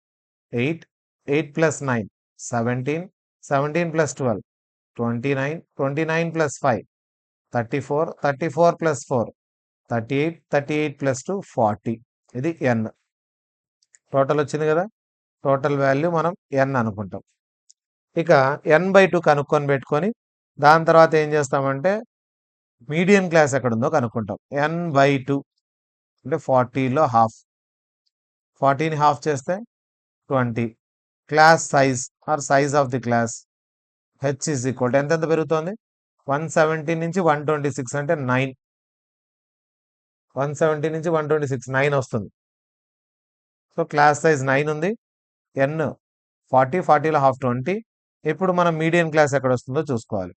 8, 8 + 9, 17, 17 + 12, 29, 29 + 5, 34, 34 + 4, 38, 38 + 2, 40. ఇది n. టోటల్ వచ్చింది కదా. టోటల్ వాల్యూ మనం n అనుకుంటాం. ఇక n/2 కనుక్కొని పెట్టుకొని దాని తర్వాత ఏం చేస్తామంటే మీడియన్ క్లాస్ ఎక్కడ ఉందో కనుక్కుంటాం. n/2 అంటే 40లో హాఫ్. 40ని హాఫ్ చేస్తే 20. Class size or size of the class h is equal ఎంత పెరుగుతోంది. 170 నుంచి 126 అంటే 9. 170 నుంచి 126 9 వస్తుంది. సో క్లాస్ సైజ్ 9 ఉంది. n 40, 40లో హాఫ్ 20. ఇప్పుడు మనం మీడియన్ క్లాస్ ఎక్కడ వస్తుందో చూసుకోవాలి.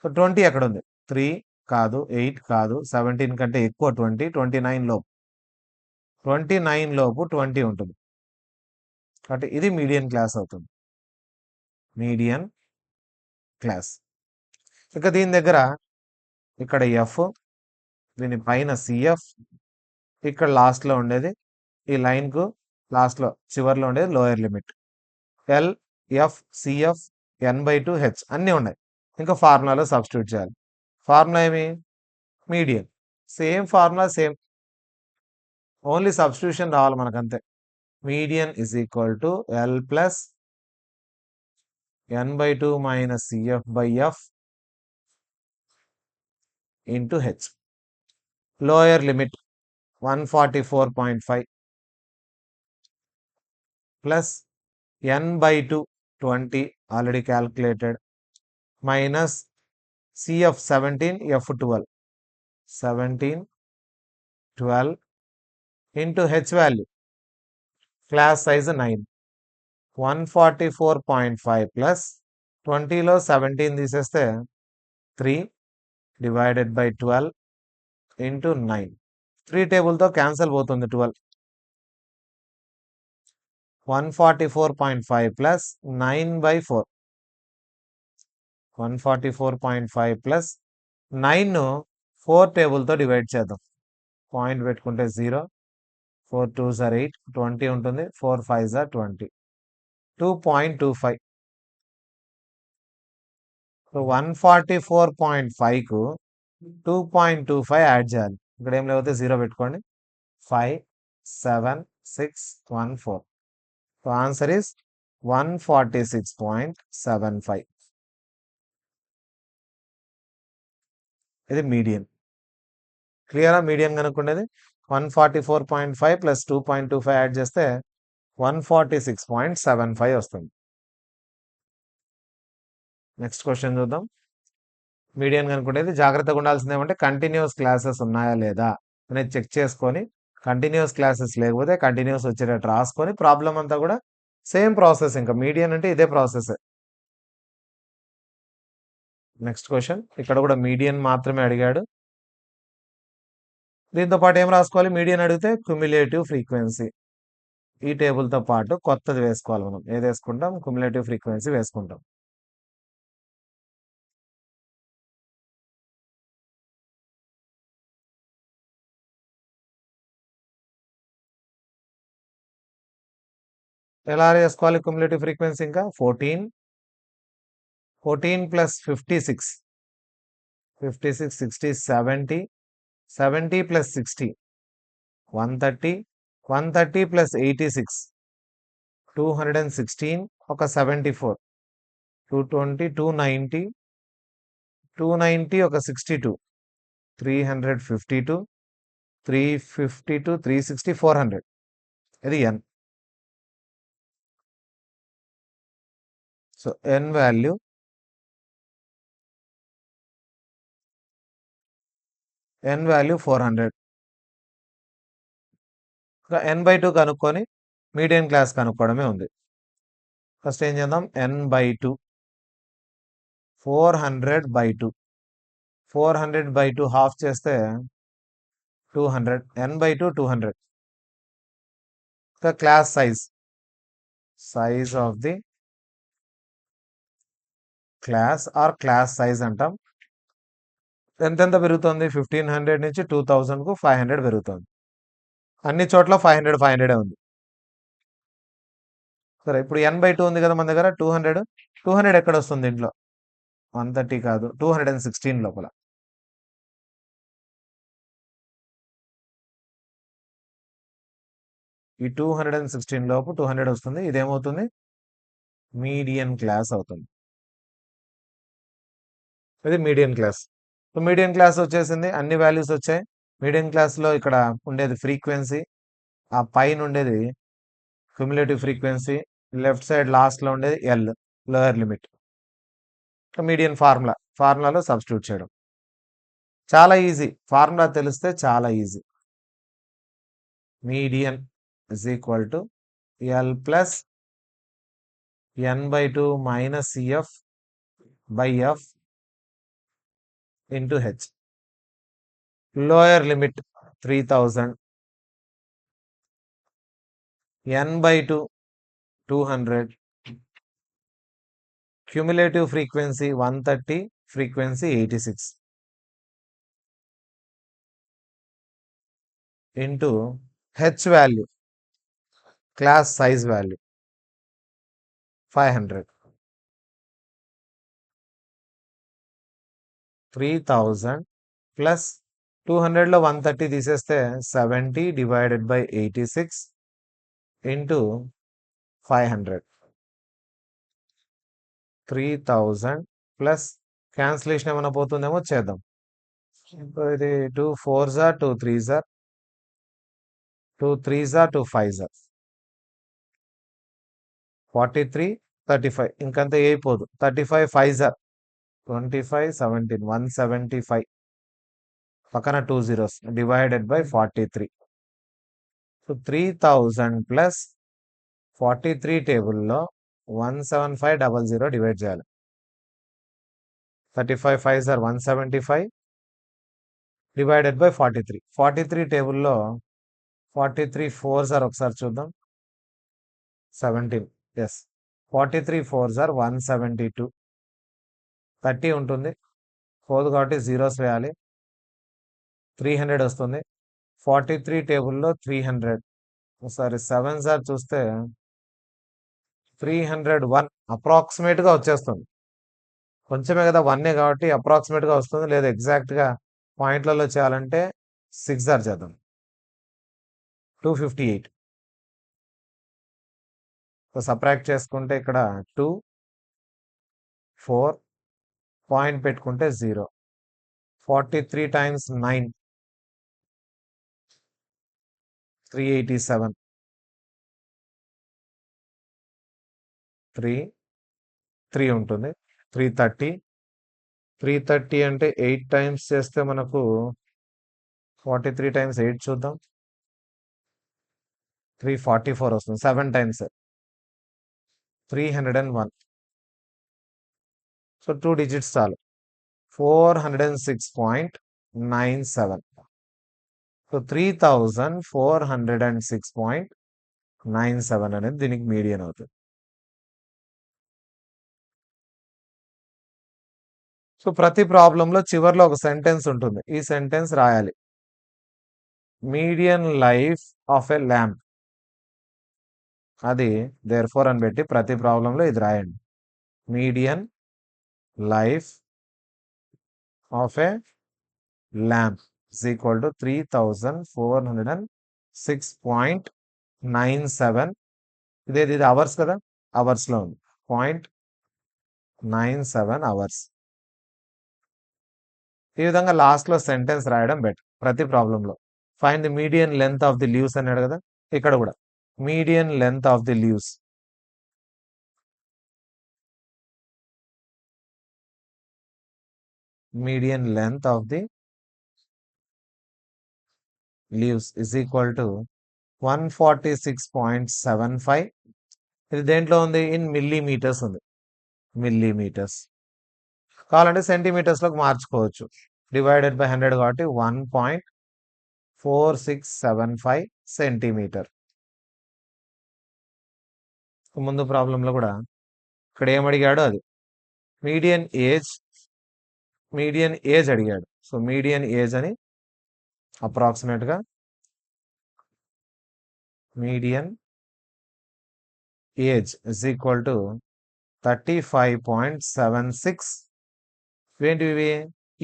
సో 20 ఎక్కడ ఉంది. 3 కాదు, 8 కాదు, 17 కంటే ఎక్కువ 20, 29 లోపు. 29 లోపు 20 ఉంటుంది. కాబట్టి ఇది మీడియన్ క్లాస్ అవుతుంది. Median class. ఇక దీని దగ్గర ఇక్కడ ఎఫ్, దీని పైన సిఎఫ్, ఇక్కడ లాస్ట్లో ఉండేది ఈ లైన్కు లాస్ట్లో చివరిలో ఉండేది lower limit. L, F, CF, n/2 H అన్నీ ఉన్నాయి. ఇంకా ఫార్ములాలో సబ్స్టిట్యూట్ చేయాలి. ఫార్ములా ఏమి. Median. Same formula same, only substitution రావాలి మనకంతే. Median is equal to L plus n/2 minus సిఎఫ్/ఎఫ్ into H. Lower limit 144.5 plus n/2 20 already calculated minus CF 17, F 12, 17, 12 into H value class size 9. 144.5 plus 20లో 17 తీసేస్తే 3 divided by 12 into 9. 3 టేబుల్తో cancel పోతుంది 12. 144.5 plus 9/4. 144.5 plus 9ను 4 టేబుల్తో divide చేద్దాం. Point పెట్టుకుంటే 0, 4 2s are 8, 20 ఉంటుంది. 4 5s are 20. 2.25. So 144.5కు 2.25 add చేయాలి. ఇక్కడ ఏం లేకపోతే 0 పెట్టుకోండి. 5 7 6 1 4. So answer is 146.75. ఇది మీడియన్. క్లియరా. మీడియన్ కనుక్కునేది 144.5 ప్లస్ 2.25 యాడ్ చేస్తే 146.75 వస్తుంది. నెక్స్ట్ క్వశ్చన్ చూద్దాం. మీడియన్ కనుక్కునేది జాగ్రత్తగా ఉండాల్సింది ఏమంటే కంటిన్యూస్ క్లాసెస్ ఉన్నాయా లేదా అనేది చెక్ చేసుకొని, కంటిన్యూస్ క్లాసెస్ లేకపోతే కంటిన్యూస్ వచ్చేటట్టు రాసుకొని ప్రాబ్లం అంతా కూడా సేమ్ ప్రాసెస్. ఇంకా మీడియన్ అంటే ఇదే ప్రాసెస్. Next question. ఇక్కడ కూడా మీడియన్ మాత్రమే అడిగాడు. దీంతో పాటు ఏం రాసుకోవాలి. మీడియన్ అడిగితే క్యుములేటివ్ ఫ్రీక్వెన్సీ ఈ టేబుల్తో పాటు కొత్తది వేసుకోవాలి. మనం ఏది వేసుకుంటాం. క్యుములేటివ్ ఫ్రీక్వెన్సీ వేసుకుంటాం. ఎలా వేసుకోవాలి క్యుములేటివ్ ఫ్రీక్వెన్సీ. ఇంకా 14 ప్లస్ 56, 56 60 70, 70 ప్లస్ 60 130, 130 ప్లస్ 86 216, ఒక 74 220, 290, 290 ఒక 62 352, 352, 360 400. ఇది n. So n value 400. n/2 కనుక్కొని మీడియన్ క్లాస్ కనుక్కోవడమే ఉంది. ఫస్ట్ ఏం చేద్దాం. n/2 400/2. 400/2 హాఫ్ చేస్తే 200. n/2 200. Class size size of the class or class size అంటాం. ఎంతెంత పెరుగుతుంది? 1500 నుంచి 2000కు 500 పెరుగుతుంది. అన్ని చోట్ల 500 500 ఉంది. సరే, ఇప్పుడు n/2 ఉంది కదా మన దగ్గర. 200 ఎక్కడ వస్తుంది దీంట్లో? 130 కాదు, 216 లోపల. ఈ 216 లోపు 200 వస్తుంది. ఇదేమవుతుంది? మీడియన్ క్లాస్ అవుతుంది. ఇది median class. So median class వచ్చేసింది, అన్ని వాల్యూస్ వచ్చాయి. మీడియన్ క్లాస్లో ఇక్కడ ఉండేది ఫ్రీక్వెన్సీ, ఆ పైన ఉండేది క్యుములేటివ్ ఫ్రీక్వెన్సీ, లెఫ్ట్ సైడ్ లాస్ట్లో ఉండేది ఎల్, లోయర్ లిమిట్. మీడియన్ ఫార్ములాలో సబ్స్టిట్యూట్ చేయడం చాలా ఈజీ. ఫార్ములా తెలిస్తే చాలా easy. Median is equal to L plus n/2 minus CF by F into H. Lower limit 3000, n/2 200, cumulative frequency 130, frequency 86 into H value, class size value 500. 3000 plus 200లో 130 తీసేస్తే 70 divided by 86 into 500. 3000 plus cancellation ఏమైనా పోతుందేమో చేద్దాం. ఇది 2 4s 2 3s 2 3s 2 5s 43 35, ఇంకంత అయిపోదు. 35 5s 25 17 175 పక్కన 2 zeros divided by 43. So 3000 plus 43 టేబుల్లో 17500 divide చేయాలి. 35 5s 175 డివైడెడ్ బై 43. 43 టేబుల్లో 43 4s ఒకసారి చూద్దాం. 17, ఎస్. 43 4s 172. 30 ఉంటుంది, 4 కాబట్టి జీరోస్ వేయాలి. 300 వస్తుంది. 43 టేబుల్లో 300, ఒకసారి 7s చూస్తే 301 అప్రాక్సిమేట్గా వచ్చేస్తుంది. కొంచెమే కదా, 1 కాబట్టి అప్రాక్సిమేట్గా వస్తుంది. లేదా ఎగ్జాక్ట్గా పాయింట్లలో చేయాలంటే 6s చేద్దాం. 258. సో సబ్ట్రాక్ట్ చేసుకుంటే ఇక్కడ 2 4 పాయింట్ పెట్టుకుంటే 0. 43 times 9 387. 3 ఉంటుంది. 330 అంటే 8 times చేస్తే మనకు 43 times 8 చూద్దాం. 344 వస్తుంది. 7 times 301. సో 2 digits చాలు. 406.97. సో 3406.97 అనేది దీనికి మీడియన్ అవుతుంది. సో ప్రతి ప్రాబ్లంలో చివర్లో ఒక సెంటెన్స్ ఉంటుంది. ఈ సెంటెన్స్ రాయాలి. Median life of a lamp, అది దేర్ఫోర్ అని పెట్టి ప్రతి ప్రాబ్లంలో ఇది రాయండి. Median life of a lamp is equal to 3406.97. ఇది అవర్స్ కదా, అవర్స్లో ఉంది. 0.97 అవర్స్. ఈ విధంగా లాస్ట్లో సెంటెన్స్ రాయడం బెటర్ ప్రతి ప్రాబ్లంలో. Find the median length of the leaves అన్నాడు కదా, ఇక్కడ కూడా median length of the leaves. Median length of the leaves is equal to 146.75. ఇది దేంట్లో ఉంది? ఇన్ మిల్లీమీటర్స్ ఉంది. మిల్లీమీటర్స్ కావాలంటే సెంటీమీటర్స్లోకి మార్చుకోవచ్చు. డివైడెడ్ బై 100 కాబట్టి 1.4675 సెంటీమీటర్. ముందు ప్రాబ్లంలో కూడా ఇక్కడ ఏమడిగాడో అది మీడియన్ ఏజ్ అడిగాడు. సో మీడియన్ ఏజ్ అని అప్రాక్సిమేట్గా median age is equal to 35.76 ఏంటివి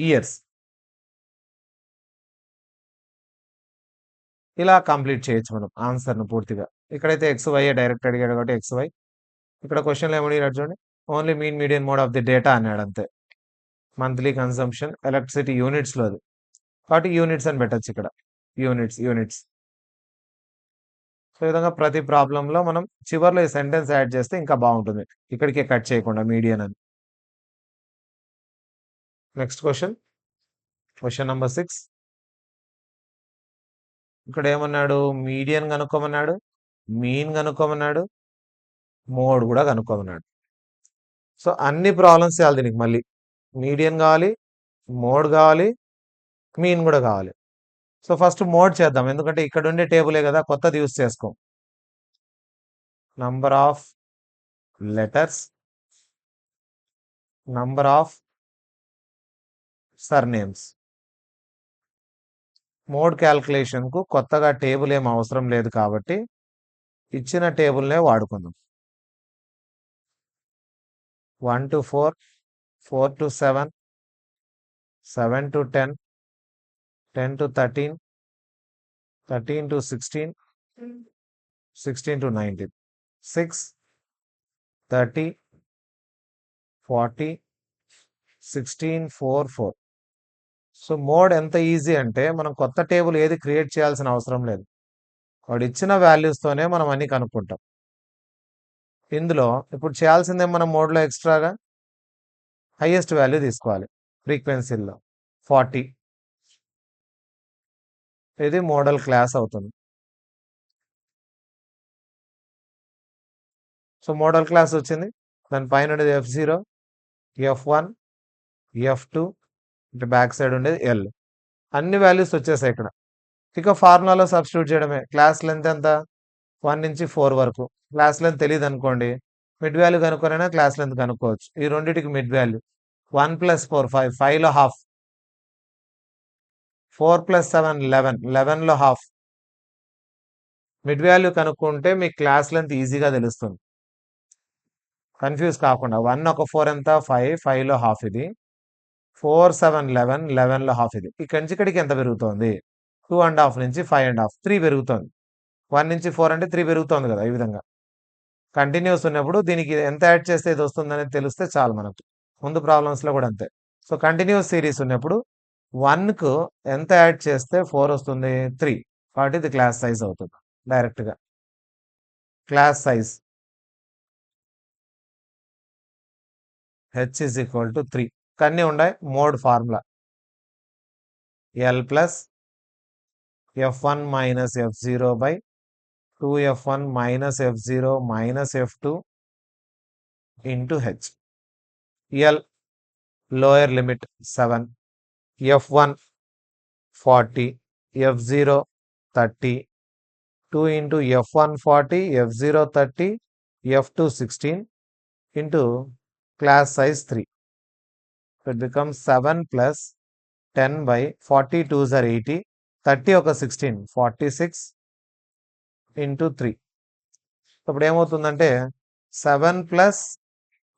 ఇయర్స్. ఇలా కంప్లీట్ చేయొచ్చు మనం ఆన్సర్ను పూర్తిగా. ఇక్కడైతే XY డైరెక్ట్ అడిగాడు కాబట్టి XY. ఇక్కడ క్వశ్చన్లో ఏమడిగాడు చూడండి, only mean median mode of the data అన్నాడు అంతే. మంత్లీ కన్సంప్షన్ ఎలక్ట్రిసిటీ యూనిట్స్లో అది కాబట్టి యూనిట్స్ అని పెట్టచ్చు ఇక్కడ. యూనిట్స్. సో ఈ విధంగా ప్రతి ప్రాబ్లంలో మనం చివర్లో ఈ సెంటెన్స్ యాడ్ చేస్తే ఇంకా బాగుంటుంది, ఇక్కడికే కట్ చేయకుండా మీడియన్ అని. Next question number 6. ఇక్కడ ఏమన్నాడు, మీడియన్ కనుక్కోమన్నాడు, మీన్ కనుక్కోమన్నాడు, మోడ్ కూడా కనుక్కోమన్నాడు. సో అన్ని ప్రాబ్లమ్స్ చేయాలి దీనికి. మళ్ళీ మీడియన్ కావాలి, మోడ్ కావాలి, మీన్ కూడా కావాలి. సో ఫస్ట్ మోడ్ చేద్దాం, ఎందుకంటే ఇక్కడ ఉండే టేబులే కదా, కొత్తది యూస్ చేసుకోం. Number of letters, number of surnames. Mode క్యాల్కులేషన్కు కొత్తగా టేబుల్ ఏం అవసరం లేదు కాబట్టి ఇచ్చిన టేబుల్నే వాడుకుందాం. 1 to 4, 4 to 7, 7 to 10, 10 to 13, 13 to 16, 16 to 19, 6, 30, 40, 16, 4, 4. So mode ఎంత ఈజీ అంటే మనం కొత్త టేబుల్ ఏది క్రియేట్ చేయాల్సిన అవసరం లేదు, వాడు ఇచ్చిన వాల్యూస్తోనే మనం అన్ని కనుక్కుంటాం. ఇందులో ఇప్పుడు చేయాల్సిందే మనం మోడ్లో ఎక్స్ట్రాగా హైయెస్ట్ వాల్యూ తీసుకోవాలి. ఫ్రీక్వెన్సీలో 40, ఇది మోడల్ క్లాస్ అవుతుంది. సో మోడల్ క్లాస్ వచ్చింది, దాని పైన ఉండేది F0, F1, F2, ఇటు బ్యాక్ సైడ్ ఉండేది L. అన్ని వాల్యూస్ వచ్చేసాయి ఇక్కడ. ఇక ఫార్ములాలో సబ్స్టిట్యూట్ చేయడమే. క్లాస్ లెంత్ ఎంత, 1 నుంచి 4 వరకు. క్లాస్ లెంత్ తెలియదు అనుకోండి, మిడ్ వాల్యూ కనుక్కోనైనా క్లాస్ లెంత్ కనుక్కోవచ్చు. ఈ రెండింటికి మిడ్ వాల్యూ 1 + 4 5, 5లో హాఫ్, 4 + 7 11, 11లో హాఫ్. మిడ్ వాల్యూ కనుక్కుంటే మీకు క్లాస్ లెంత్ ఈజీగా తెలుస్తుంది, కన్ఫ్యూజ్ కాకుండా. 1 ఒక 4 ఎంత, 5, 5లో హాఫ్ ఇది. 4 7 11, 11లో హాఫ్ ఇది. ఇక్కడి నుంచి ఇక్కడికి ఎంత పెరుగుతోంది, 2.5 నుంచి 5.5, 3 పెరుగుతోంది. 1 నుంచి 4 అంటే 3 పెరుగుతోంది కదా. ఈ విధంగా కంటిన్యూస్ ఉన్నప్పుడు దీనికి ఎంత యాడ్ చేస్తే ఇది వస్తుంది అనేది తెలిస్తే చాలు మనకు. ముందు ప్రాబ్లమ్స్లో కూడా అంతే. సో కంటిన్యూస్ సిరీస్ ఉన్నప్పుడు 1కు ఎంత యాడ్ చేస్తే 4 వస్తుంది, 3, కాబట్టి ఇది క్లాస్ సైజ్ అవుతుంది డైరెక్ట్గా. Class size H is equal to 3. కన్నీ ఉన్నాయి. Mode formula L plus F1 minus F0 by 2F1 minus F0 minus F2 into H. L lower limit 7, F1 40, F0 30, 2 into F1 40, F0 30, F2 16 into class size 3. It becomes 7 plus 10 by 40 2s are 80, 30 ఒక 16, 46 into 3. ఇప్పుడు ఏమవుతుందంటే 7 plus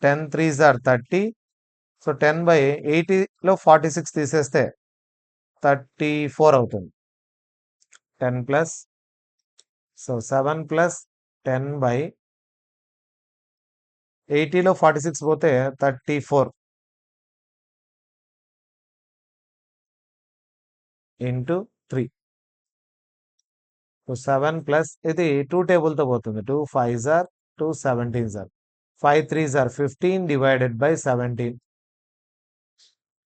10 3s are 30. So 10 by 80లో 46 తీసేస్తే 34 అవుతుంది. 10 plus, so 7 plus 10 by 80లో 46 పోతే 34 into 3. So 7 plus ఇది 2 టేబుల్తో పోతుంది. 2 5s are 2 17s are 5 3s are 15 divided by 17.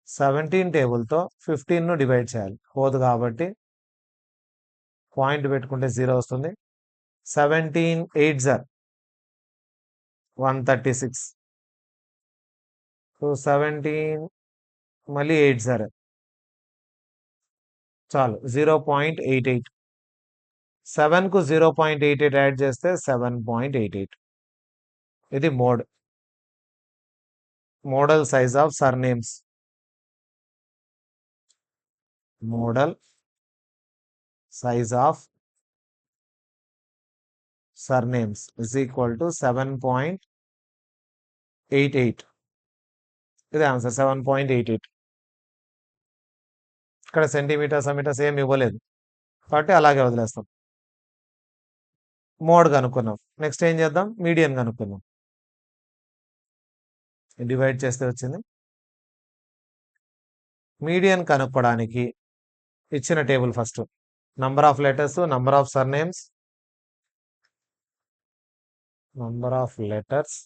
17 టేబుల్తో 15ను divide చేయాలి, పోదు కాబట్టి పాయింట్ పెట్టుకుంటే 0 వస్తుంది. 17 8s are 136. సో 17 మళ్ళీ 8s are చాలు 0.88. 7కు 0.88 యాడ్ చేస్తే 7.88. ఇది model size of surnames. Model size of surnames is equal to 7.88. ఇది ఆన్సర్ 7.88. ఇక్కడ సెంటీమీటర్స్ మీటర్స్ ఏమి ఇవ్వలేదు కాబట్టి అలాగే వదిలేస్తాం. మోడ్ కనుక్కున్నాం. నెక్స్ట్ ఏం చేద్దాం, మీడియన్ కనుక్కుందాం. డివైడ్ చేస్తే వచ్చింది. మీడియన్ కనుక్కోవడానికి ఇచ్చిన table first number of letters, number of surnames, number of letters,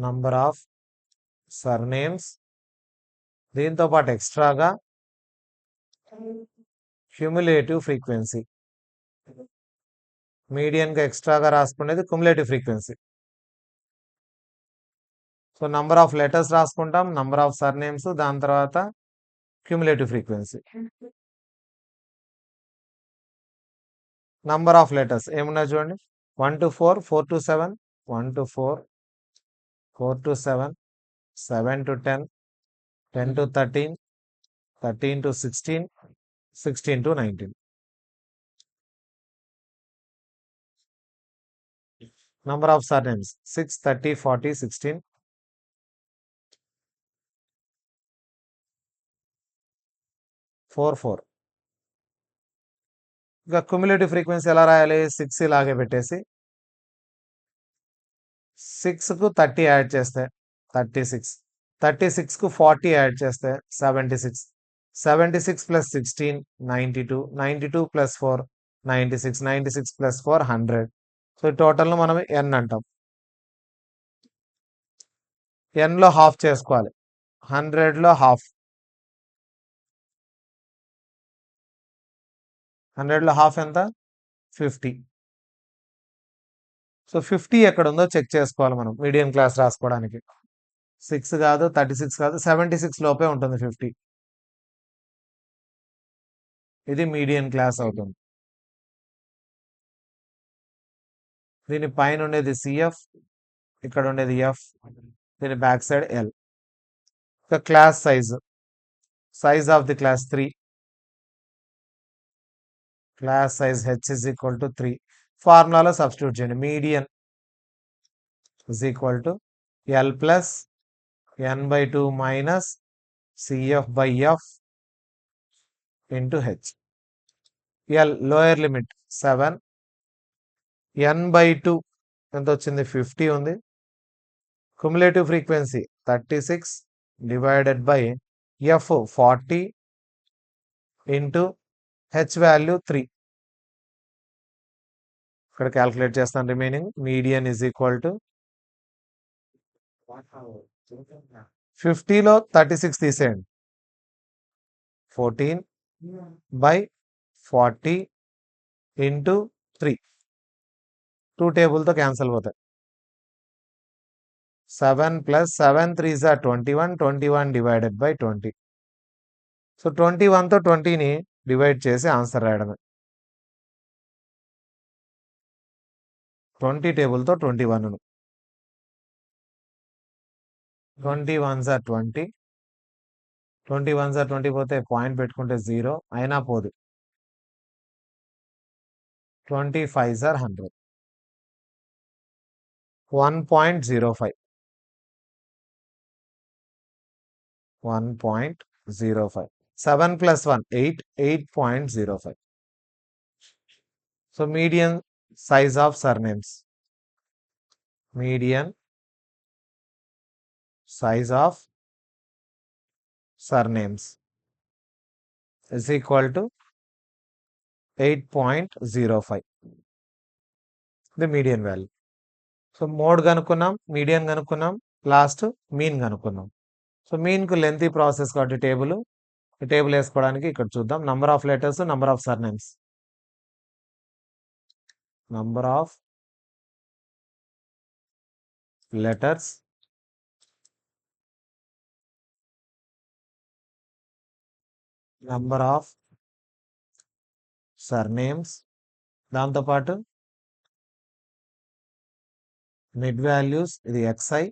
number of surnames, దీంతో పాటు ఎక్స్ట్రాగా క్యుములేటివ్ ఫ్రీక్వెన్సీ. మీడియన్గా ఎక్స్ట్రాగా రాసుకునేది cumulative frequency. So number of letters రాసుకుంటాం, నంబర్ ఆఫ్ సర్నేమ్స్, దాని తర్వాత cumulative frequency. Number of letters ఏమున్నాయి చూడండి, 1 to 4, 4 to 7, 1 to 4, 4 to 7, 7 to 10, 10 to 13, 13 to 16, 16 to 19. Number of surnames 6, 30, 40, 16. 4, 4. ఇక క్యుములేటివ్ ఫ్రీక్వెన్సీ ఎలా రాయాలి, 6 ఇలాగే పెట్టేసి 6కు 30 యాడ్ చేస్తే 36, 36కు 40 యాడ్ చేస్తే 76, 76 ప్లస్ 16 92, 92 ప్లస్ 4 96, 96 ప్లస్ 4 100. సో టోటల్ను మనం ఎన్ అంటాం. ఎన్లో హాఫ్ చేసుకోవాలి, 100లో హాఫ్, 100లో హాఫ్ ఎంత, 50. సో 50 ఎక్కడ ఉందో చెక్ చేసుకోవాలి మనం మీడియం క్లాస్ రాసుకోవడానికి. 6 కాదు, 36 కాదు, 76 లోపే ఉంటుంది 50. ఇది మీడియం క్లాస్ అవుతుంది. దీని పైన ఉండేది సిఎఫ్, ఇక్కడ ఉండేది ఎఫ్, దీని బ్యాక్ సైడ్ ఎల్. ఇక class size of the class 3, class size H is equal to 3. ఫార్ములాలో సబ్స్టిట్యూట్ చేయండి. Median is equal to L plus n/2 minus cf/f into H. L lower limit 7, n/2 ఎంత వచ్చింది, 50 ఉంది. Cumulative frequency 36 divided by F 40 into H value 3. ఇక్కడ calculate చేస్తాను remaining. Median is equal to 50లో 36 తీసేయండి, 14/40 into 3. 2 టేబుల్తో cancel పోతాయి. 7 plus 7 3s are 21, 21 divided by 20. So 21తో 20ని డివైడ్ చేసి ఆన్సర్ రాయడమే. 20 టేబుల్తో 21ను, 21s are 20, 21s are 20 పోతే పాయింట్ పెట్టుకుంటే 0 అయినా పోదు. 25s are 100, 1.05, 1.05. 7 plus 1 8, 8.05. So median size of surnames, median size of surnames is equal to 8.05, the median value. So mode కనుక్కున్నాం, median కనుక్కున్నాం, లాస్ట్ మీన్ కనుక్కున్నాం. సో మీన్కు లెంతీ ప్రాసెస్ కాబట్టి table వేసుకోవడానికి ఇక్కడ చూద్దాం. Number of letters, number of surnames, number of letters, number of surnames, దాంతోపాటు mid values ఇది xi,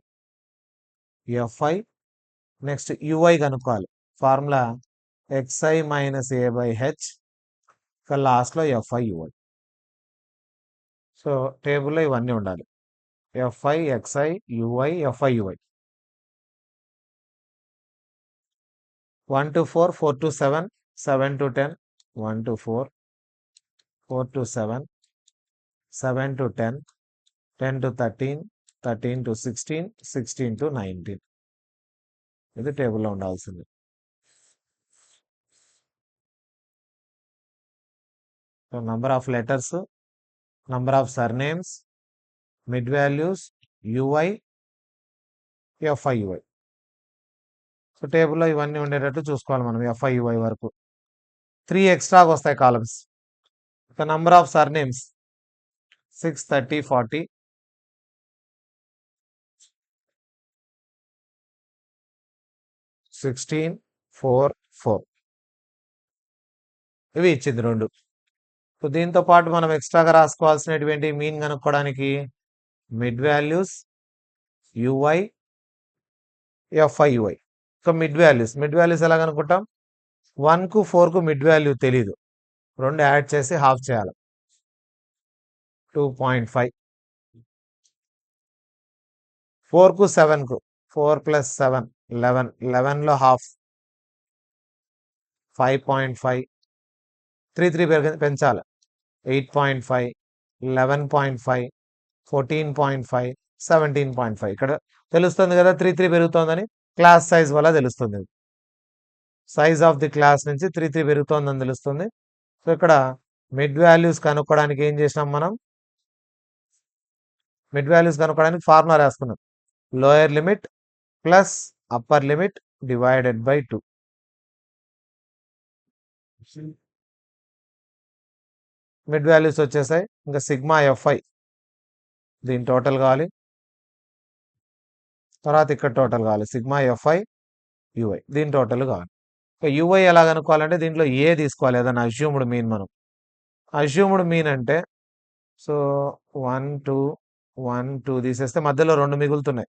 fi, నెక్స్ట్ ui కనుక్కోవాలి. Formula xi minus a by H, లాస్ట్లో fi ui. సో టేబుల్లో ఇవన్నీ ఉండాలి. fi, xi, ui, fi ui. 1 to 4, 4 to 7, 7 to 10, 1 to 4, 4 to 7, 7 to 10, 10 to 13, 13 to 16, 16 to 19. ఇది టేబుల్లో ఉండాల్సింది. So number of letters, number of surnames, mid values, ui, fi ui. So టేబుల్లో ఇవన్నీ ఉండేటట్టు చూసుకోవాలి మనం fi ui వరకు. 3 ఎక్స్ట్రా వస్తాయి columns. The number of surnames 6, 30, 40, 16, 4, 4. ఇవి ఇచ్చింది 2. సో దీంతో పాటు మనం ఎక్స్ట్రాగా రాసుకోవాల్సినటువంటి మీన్ కనుక్కోవడానికి mid values, ui, fi ui. So mid values ఎలా కనుక్కుంటాం? 1కు 4కు మిడ్ వాల్యూ తెలీదు, 2 యాడ్ చేసి హాఫ్ చేయాలి. 2.5. 4కు 7కు 4 ప్లస్ 7 11, 11లో హాఫ్ 5.5, 3 పెంచాలి. 8.5, 11.5, 14.5, 17.5. ఇక్కడ తెలుస్తుంది కదా 3 పెరుగుతోందని, క్లాస్ సైజ్ వల్ల తెలుస్తుంది. సైజ్ ఆఫ్ ది క్లాస్ నుంచి 3 పెరుగుతోందని తెలుస్తుంది. సో ఇక్కడ మిడ్ వాల్యూస్ కనుక్కోవడానికి ఏం చేసినాం మనం? మిడ్ వాల్యూస్ కనుక్కోవడానికి ఫార్ములా రాసుకున్నాం. Lower limit plus upper limit divided by 2. Mid values వచ్చేసాయి. ఇంకా సిగ్మా fi దీని టోటల్ కావాలి, తర్వాత ఇక్కడ టోటల్ కావాలి. సిగ్మా fi ui దీని టోటల్ కావాలి. ui ఎలా కనుక్కోవాలంటే దీంట్లో ఏ తీసుకోవాలి, ఏదైనా అజ్యూమ్డ్ మీన్. మనం అజ్యూమ్డ్ మీన్ అంటే సో 1 2 1 2 తీసేస్తే మధ్యలో 2 మిగులుతున్నాయి.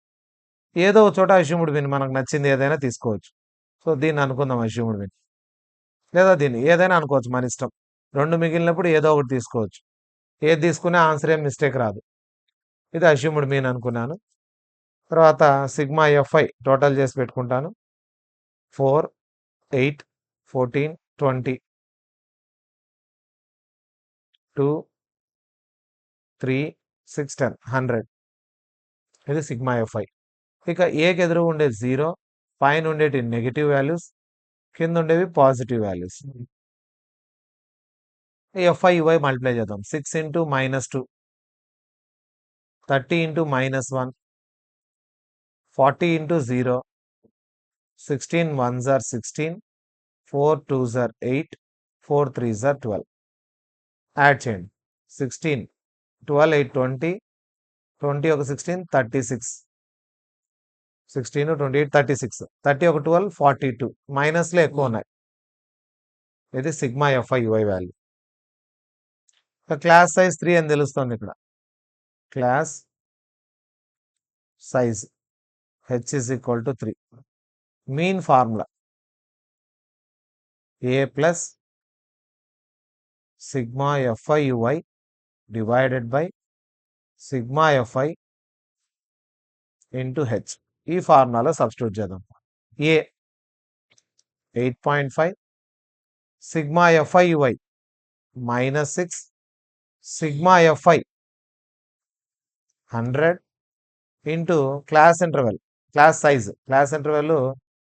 ఏదో ఒక చోట అజ్యూమ్డ్ మీన్ మనకు నచ్చింది ఏదైనా తీసుకోవచ్చు. సో దీన్ని అనుకుందాం అజ్యూమ్డ్ మీన్, లేదా దీన్ని ఏదైనా అనుకోవచ్చు, మన ఇష్టం. 2 మిగిలినప్పుడు ఏదో ఒకటి తీసుకోవచ్చు. ఏది తీసుకునే ఆన్సర్ ఏం మిస్టేక్ రాదు. ఇది అజ్యూమ్డ్ మీన్ అనుకున్నాను. తర్వాత సిగ్మా fi టోటల్ చేసి పెట్టుకుంటాను. 4, 8, 14, 20, 2, 3, 6, 10, 100. ఇది సిగ్మా fi. ఇక ఏకి ఎదురు ఉండేది 0, పైన ఉండేటి నెగిటివ్ వాల్యూస్, కింద ఉండేవి positive values. fi ui multiply చేద్దాం. 6 into -2, 30 into -1, 40 into 0, 16 1s are 16, 4 2s are 8, 4 3s are 12. Add చేయండి. 16, 12, 8, 20, 20 ఒక 16, 36, 16, 28, 36, 30 ఒక 12, 42. మైనస్లో ఎక్కువ ఉన్నాయి. ఇది sigma fi ui value. Class size 3 అని తెలుస్తుంది ఇక్కడ. Class size h is equal to 3. Mean formula a plus sigma fi ui divided by sigma fi into H. ఈ ఫార్ములాలో సబ్స్టిట్యూట్ చేద్దాం. ఏ 8.5, sigma fi ui -6, sigma fi 100 into class interval, class interval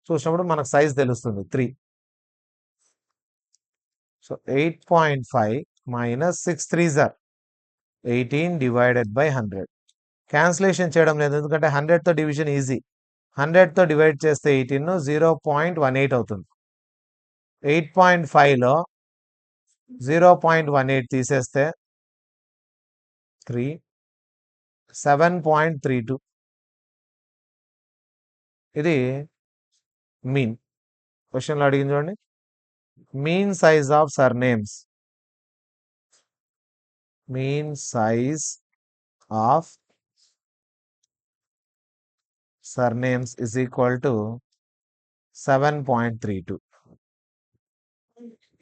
చూసినప్పుడు మనకు size తెలుస్తుంది 3. So 8.5 minus 6 3s are 18 divided by 100. Cancellation చేయడం లేదు, ఎందుకంటే 100తో డివిజన్ ఈజీ. 100తో డివైడ్ చేస్తే 18 0.18 అవుతుంది. 8.5లో 0.18 తీసేస్తే 3, 7.32. ఇది మీన్. క్వశ్చన్లో అడిగింది చూడండి, mean size of surnames. Mean size of surnames is equal to 7.32.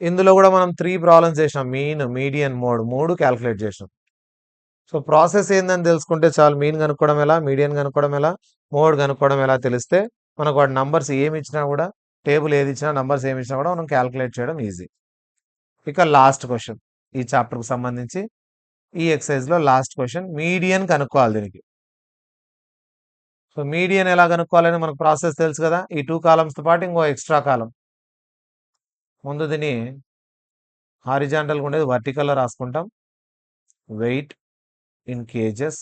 ఇందులో కూడా మనం 3 ప్రాబ్లమ్స్ చేసాం. మీన్, మీడియన్, మోడ్ 3 క్యాలిక్యులేట్ చేసాం. సో ప్రాసెస్ ఏందని తెలుసుకుంటే చాలు. మీన్ కనుక్కోవడం ఎలా, మీడియన్ కనుక్కోవడం ఎలా, మోడ్ కనుక్కోవడం ఎలా తెలిస్తే మనకు వాటి నంబర్స్ ఏమి ఇచ్చినా కూడా, టేబుల్ ఏది ఇచ్చినా, నంబర్స్ ఏమి ఇచ్చినా కూడా మనం క్యాలిక్యులేట్ చేయడం ఈజీ. ఇక లాస్ట్ క్వశ్చన్ ఈ చాప్టర్కి సంబంధించి, ఈ ఎక్సర్సైజ్లో లాస్ట్ క్వశ్చన్, మీడియన్ కనుక్కోవాలి దీనికి. సో మీడియన్ ఎలా కనుక్కోవాలని మనకు ప్రాసెస్ తెలుసు కదా. ఈ 2 కాలమ్స్తో పాటు ఇంకో ఎక్స్ట్రా కాలం. ముందు దీన్ని హారిజాంటల్గా ఉండేది వర్టికల్లో రాసుకుంటాం. Weight in kgs,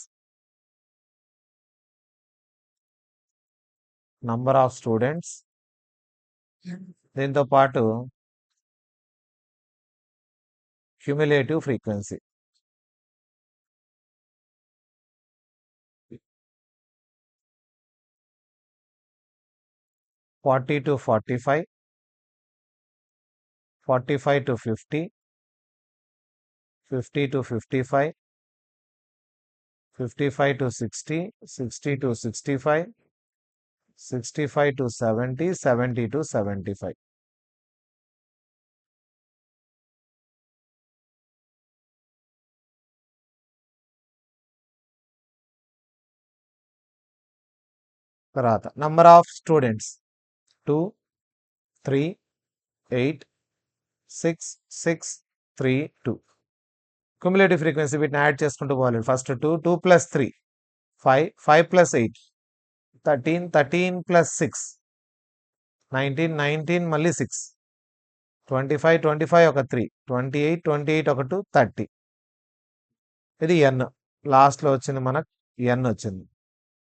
number of students, దీంతో పాటు cumulative frequency. Forty to 45, 45 to 50, 50 to 55, 55 to 60, 60 to 65, 65 to 70, 70 to 75. తర్వాత number of students 2, 3, 8, 6, 6, 3, 2. Cumulative frequency వీటిని యాడ్ చేసుకుంటూ పోవాలి. ఫస్ట్ 2, 2 plus 3, 5, 5 plus 8, 13, 13 plus 6, 19, 19 మళ్ళీ 6, 25, 25 ఒక 3, 28, 28 ఒక 2, 30. ఇది n. లాస్ట్లో వచ్చింది మనకు n వచ్చింది.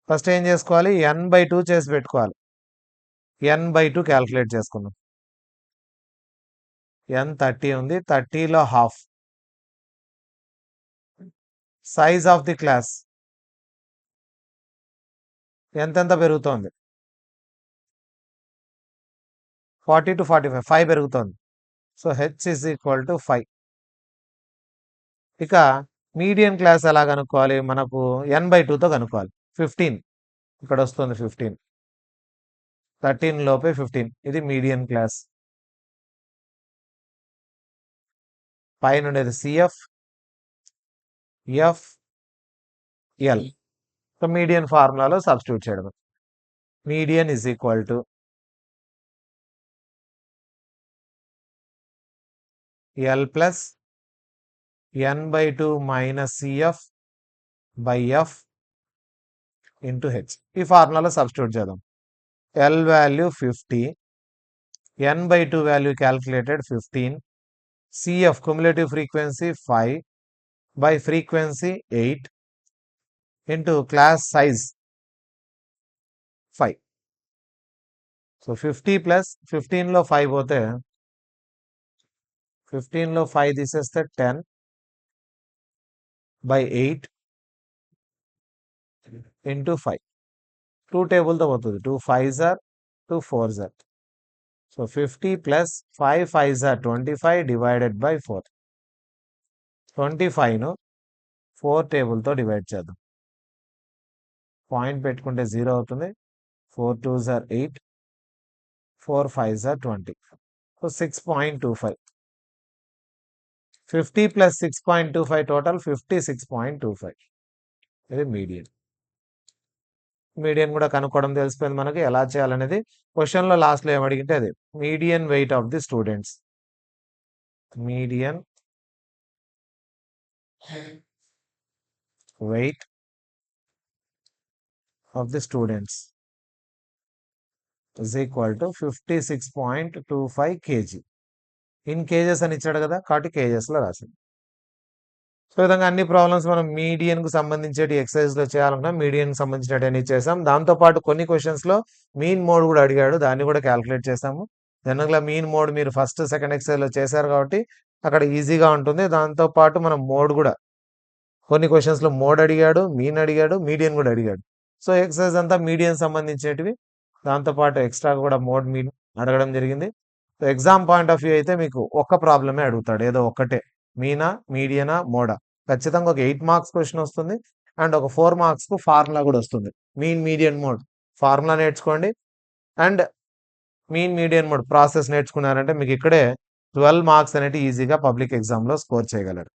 ఫస్ట్ ఏం చేసుకోవాలి, n/2 చేసి పెట్టుకోవాలి. n/2 క్యాల్కులేట్ చేసుకుందాం. n 30 ఉంది, 30లో half. Size of the class ఎంతెంత పెరుగుతోంది, 40 to 45, 5 పెరుగుతోంది. So h is equal to 5. ఇక మీడియన్ క్లాస్ ఎలా కనుక్కోవాలి, మనకు n/2తో కనుక్కోవాలి. 15 ఇక్కడ వస్తుంది, 15, 13 లోపే 15, ఇది మీడియన్ క్లాస్. పైన ఉండేది CF, F, L. So median ఫార్ములాలో సబ్స్టిట్యూట్ చేయడం. Median is equal to L plus n/2 minus CF by F into H. ఈ ఫార్ములాలో సబ్స్టిట్యూట్ చేద్దాం. L value 50, n/2 value calculated 15, CF cumulative frequency 5 by frequency 8 into class size 5. So 50 plus 15లో 5 పోతే 15లో 5 తీసేస్తే 10 by 8 into 5. 2 టేబుల్తో పోతుంది. 2 5s are 2 4s are. So 50 plus 5 5s are 25 divided by 4. 25ను 4 టేబుల్తో డివైడ్ చేద్దాం. పాయింట్ పెట్టుకుంటే 0 అవుతుంది. 4 2s are 8, 4 5s are 20. So 6.25. 50 plus 6.25 total 56.25. ఇది మీడియన్. మీడియన్ కూడా కనుక్కోవడం తెలిసిపోయింది మనకి. ఎలా చేయాలనేది క్వశ్చన్లో లాస్ట్లో ఏమడిగితే అది median weight of the students. Median weight of the students is equal to 56.25 kg. In kgs అని ఇచ్చాడు కదా, కాబట్టి కేజెస్లో రాసింది. సో విధంగా అన్ని ప్రాబ్లమ్స్ మనం మీడియన్కు సంబంధించేటి ఎక్సర్సైజ్లో చేయాలన్నా మీడియన్కి సంబంధించినవి చేసాం. దాంతోపాటు కొన్ని క్వశ్చన్స్లో మీన్ మోడ్ కూడా అడిగాడు, దాన్ని కూడా క్యాల్కులేట్ చేసాము. జనరల్గా మీన్ మోడ్ మీరు ఫస్ట్ సెకండ్ ఎక్సర్సైజ్లో చేశారు కాబట్టి అక్కడ ఈజీగా ఉంటుంది. దాంతోపాటు మనం మోడ్ కూడా కొన్ని క్వశ్చన్స్లో మోడ్ అడిగాడు, మీన్ అడిగాడు, మీడియన్ కూడా అడిగాడు. సో ఎక్సర్సైజ్ అంతా మీడియన్ సంబంధించేటివి. దాంతోపాటు ఎక్స్ట్రా కూడా మోడ్ మీన్ అడగడం జరిగింది. So exam point of view అయితే మీకు ఒక్క ప్రాబ్లమే అడుగుతాడు, ఏదో ఒక్కటే, మీనా, మీడియనా, మోడా. ఖచ్చితంగా ఒక 8 మార్క్స్ క్వశ్చన్ వస్తుంది అండ్ ఒక 4 మార్క్స్కు ఫార్ములా కూడా వస్తుంది. మీన్, మీడియన్, మోడ్ ఫార్ములా నేర్చుకోండి. And mean, median mode process నేర్చుకున్నారంటే మీకు ఇక్కడే 12 మార్క్స్ అనేటివి ఈజీగా పబ్లిక్ ఎగ్జామ్‌లో స్కోర్ చేయగలరు.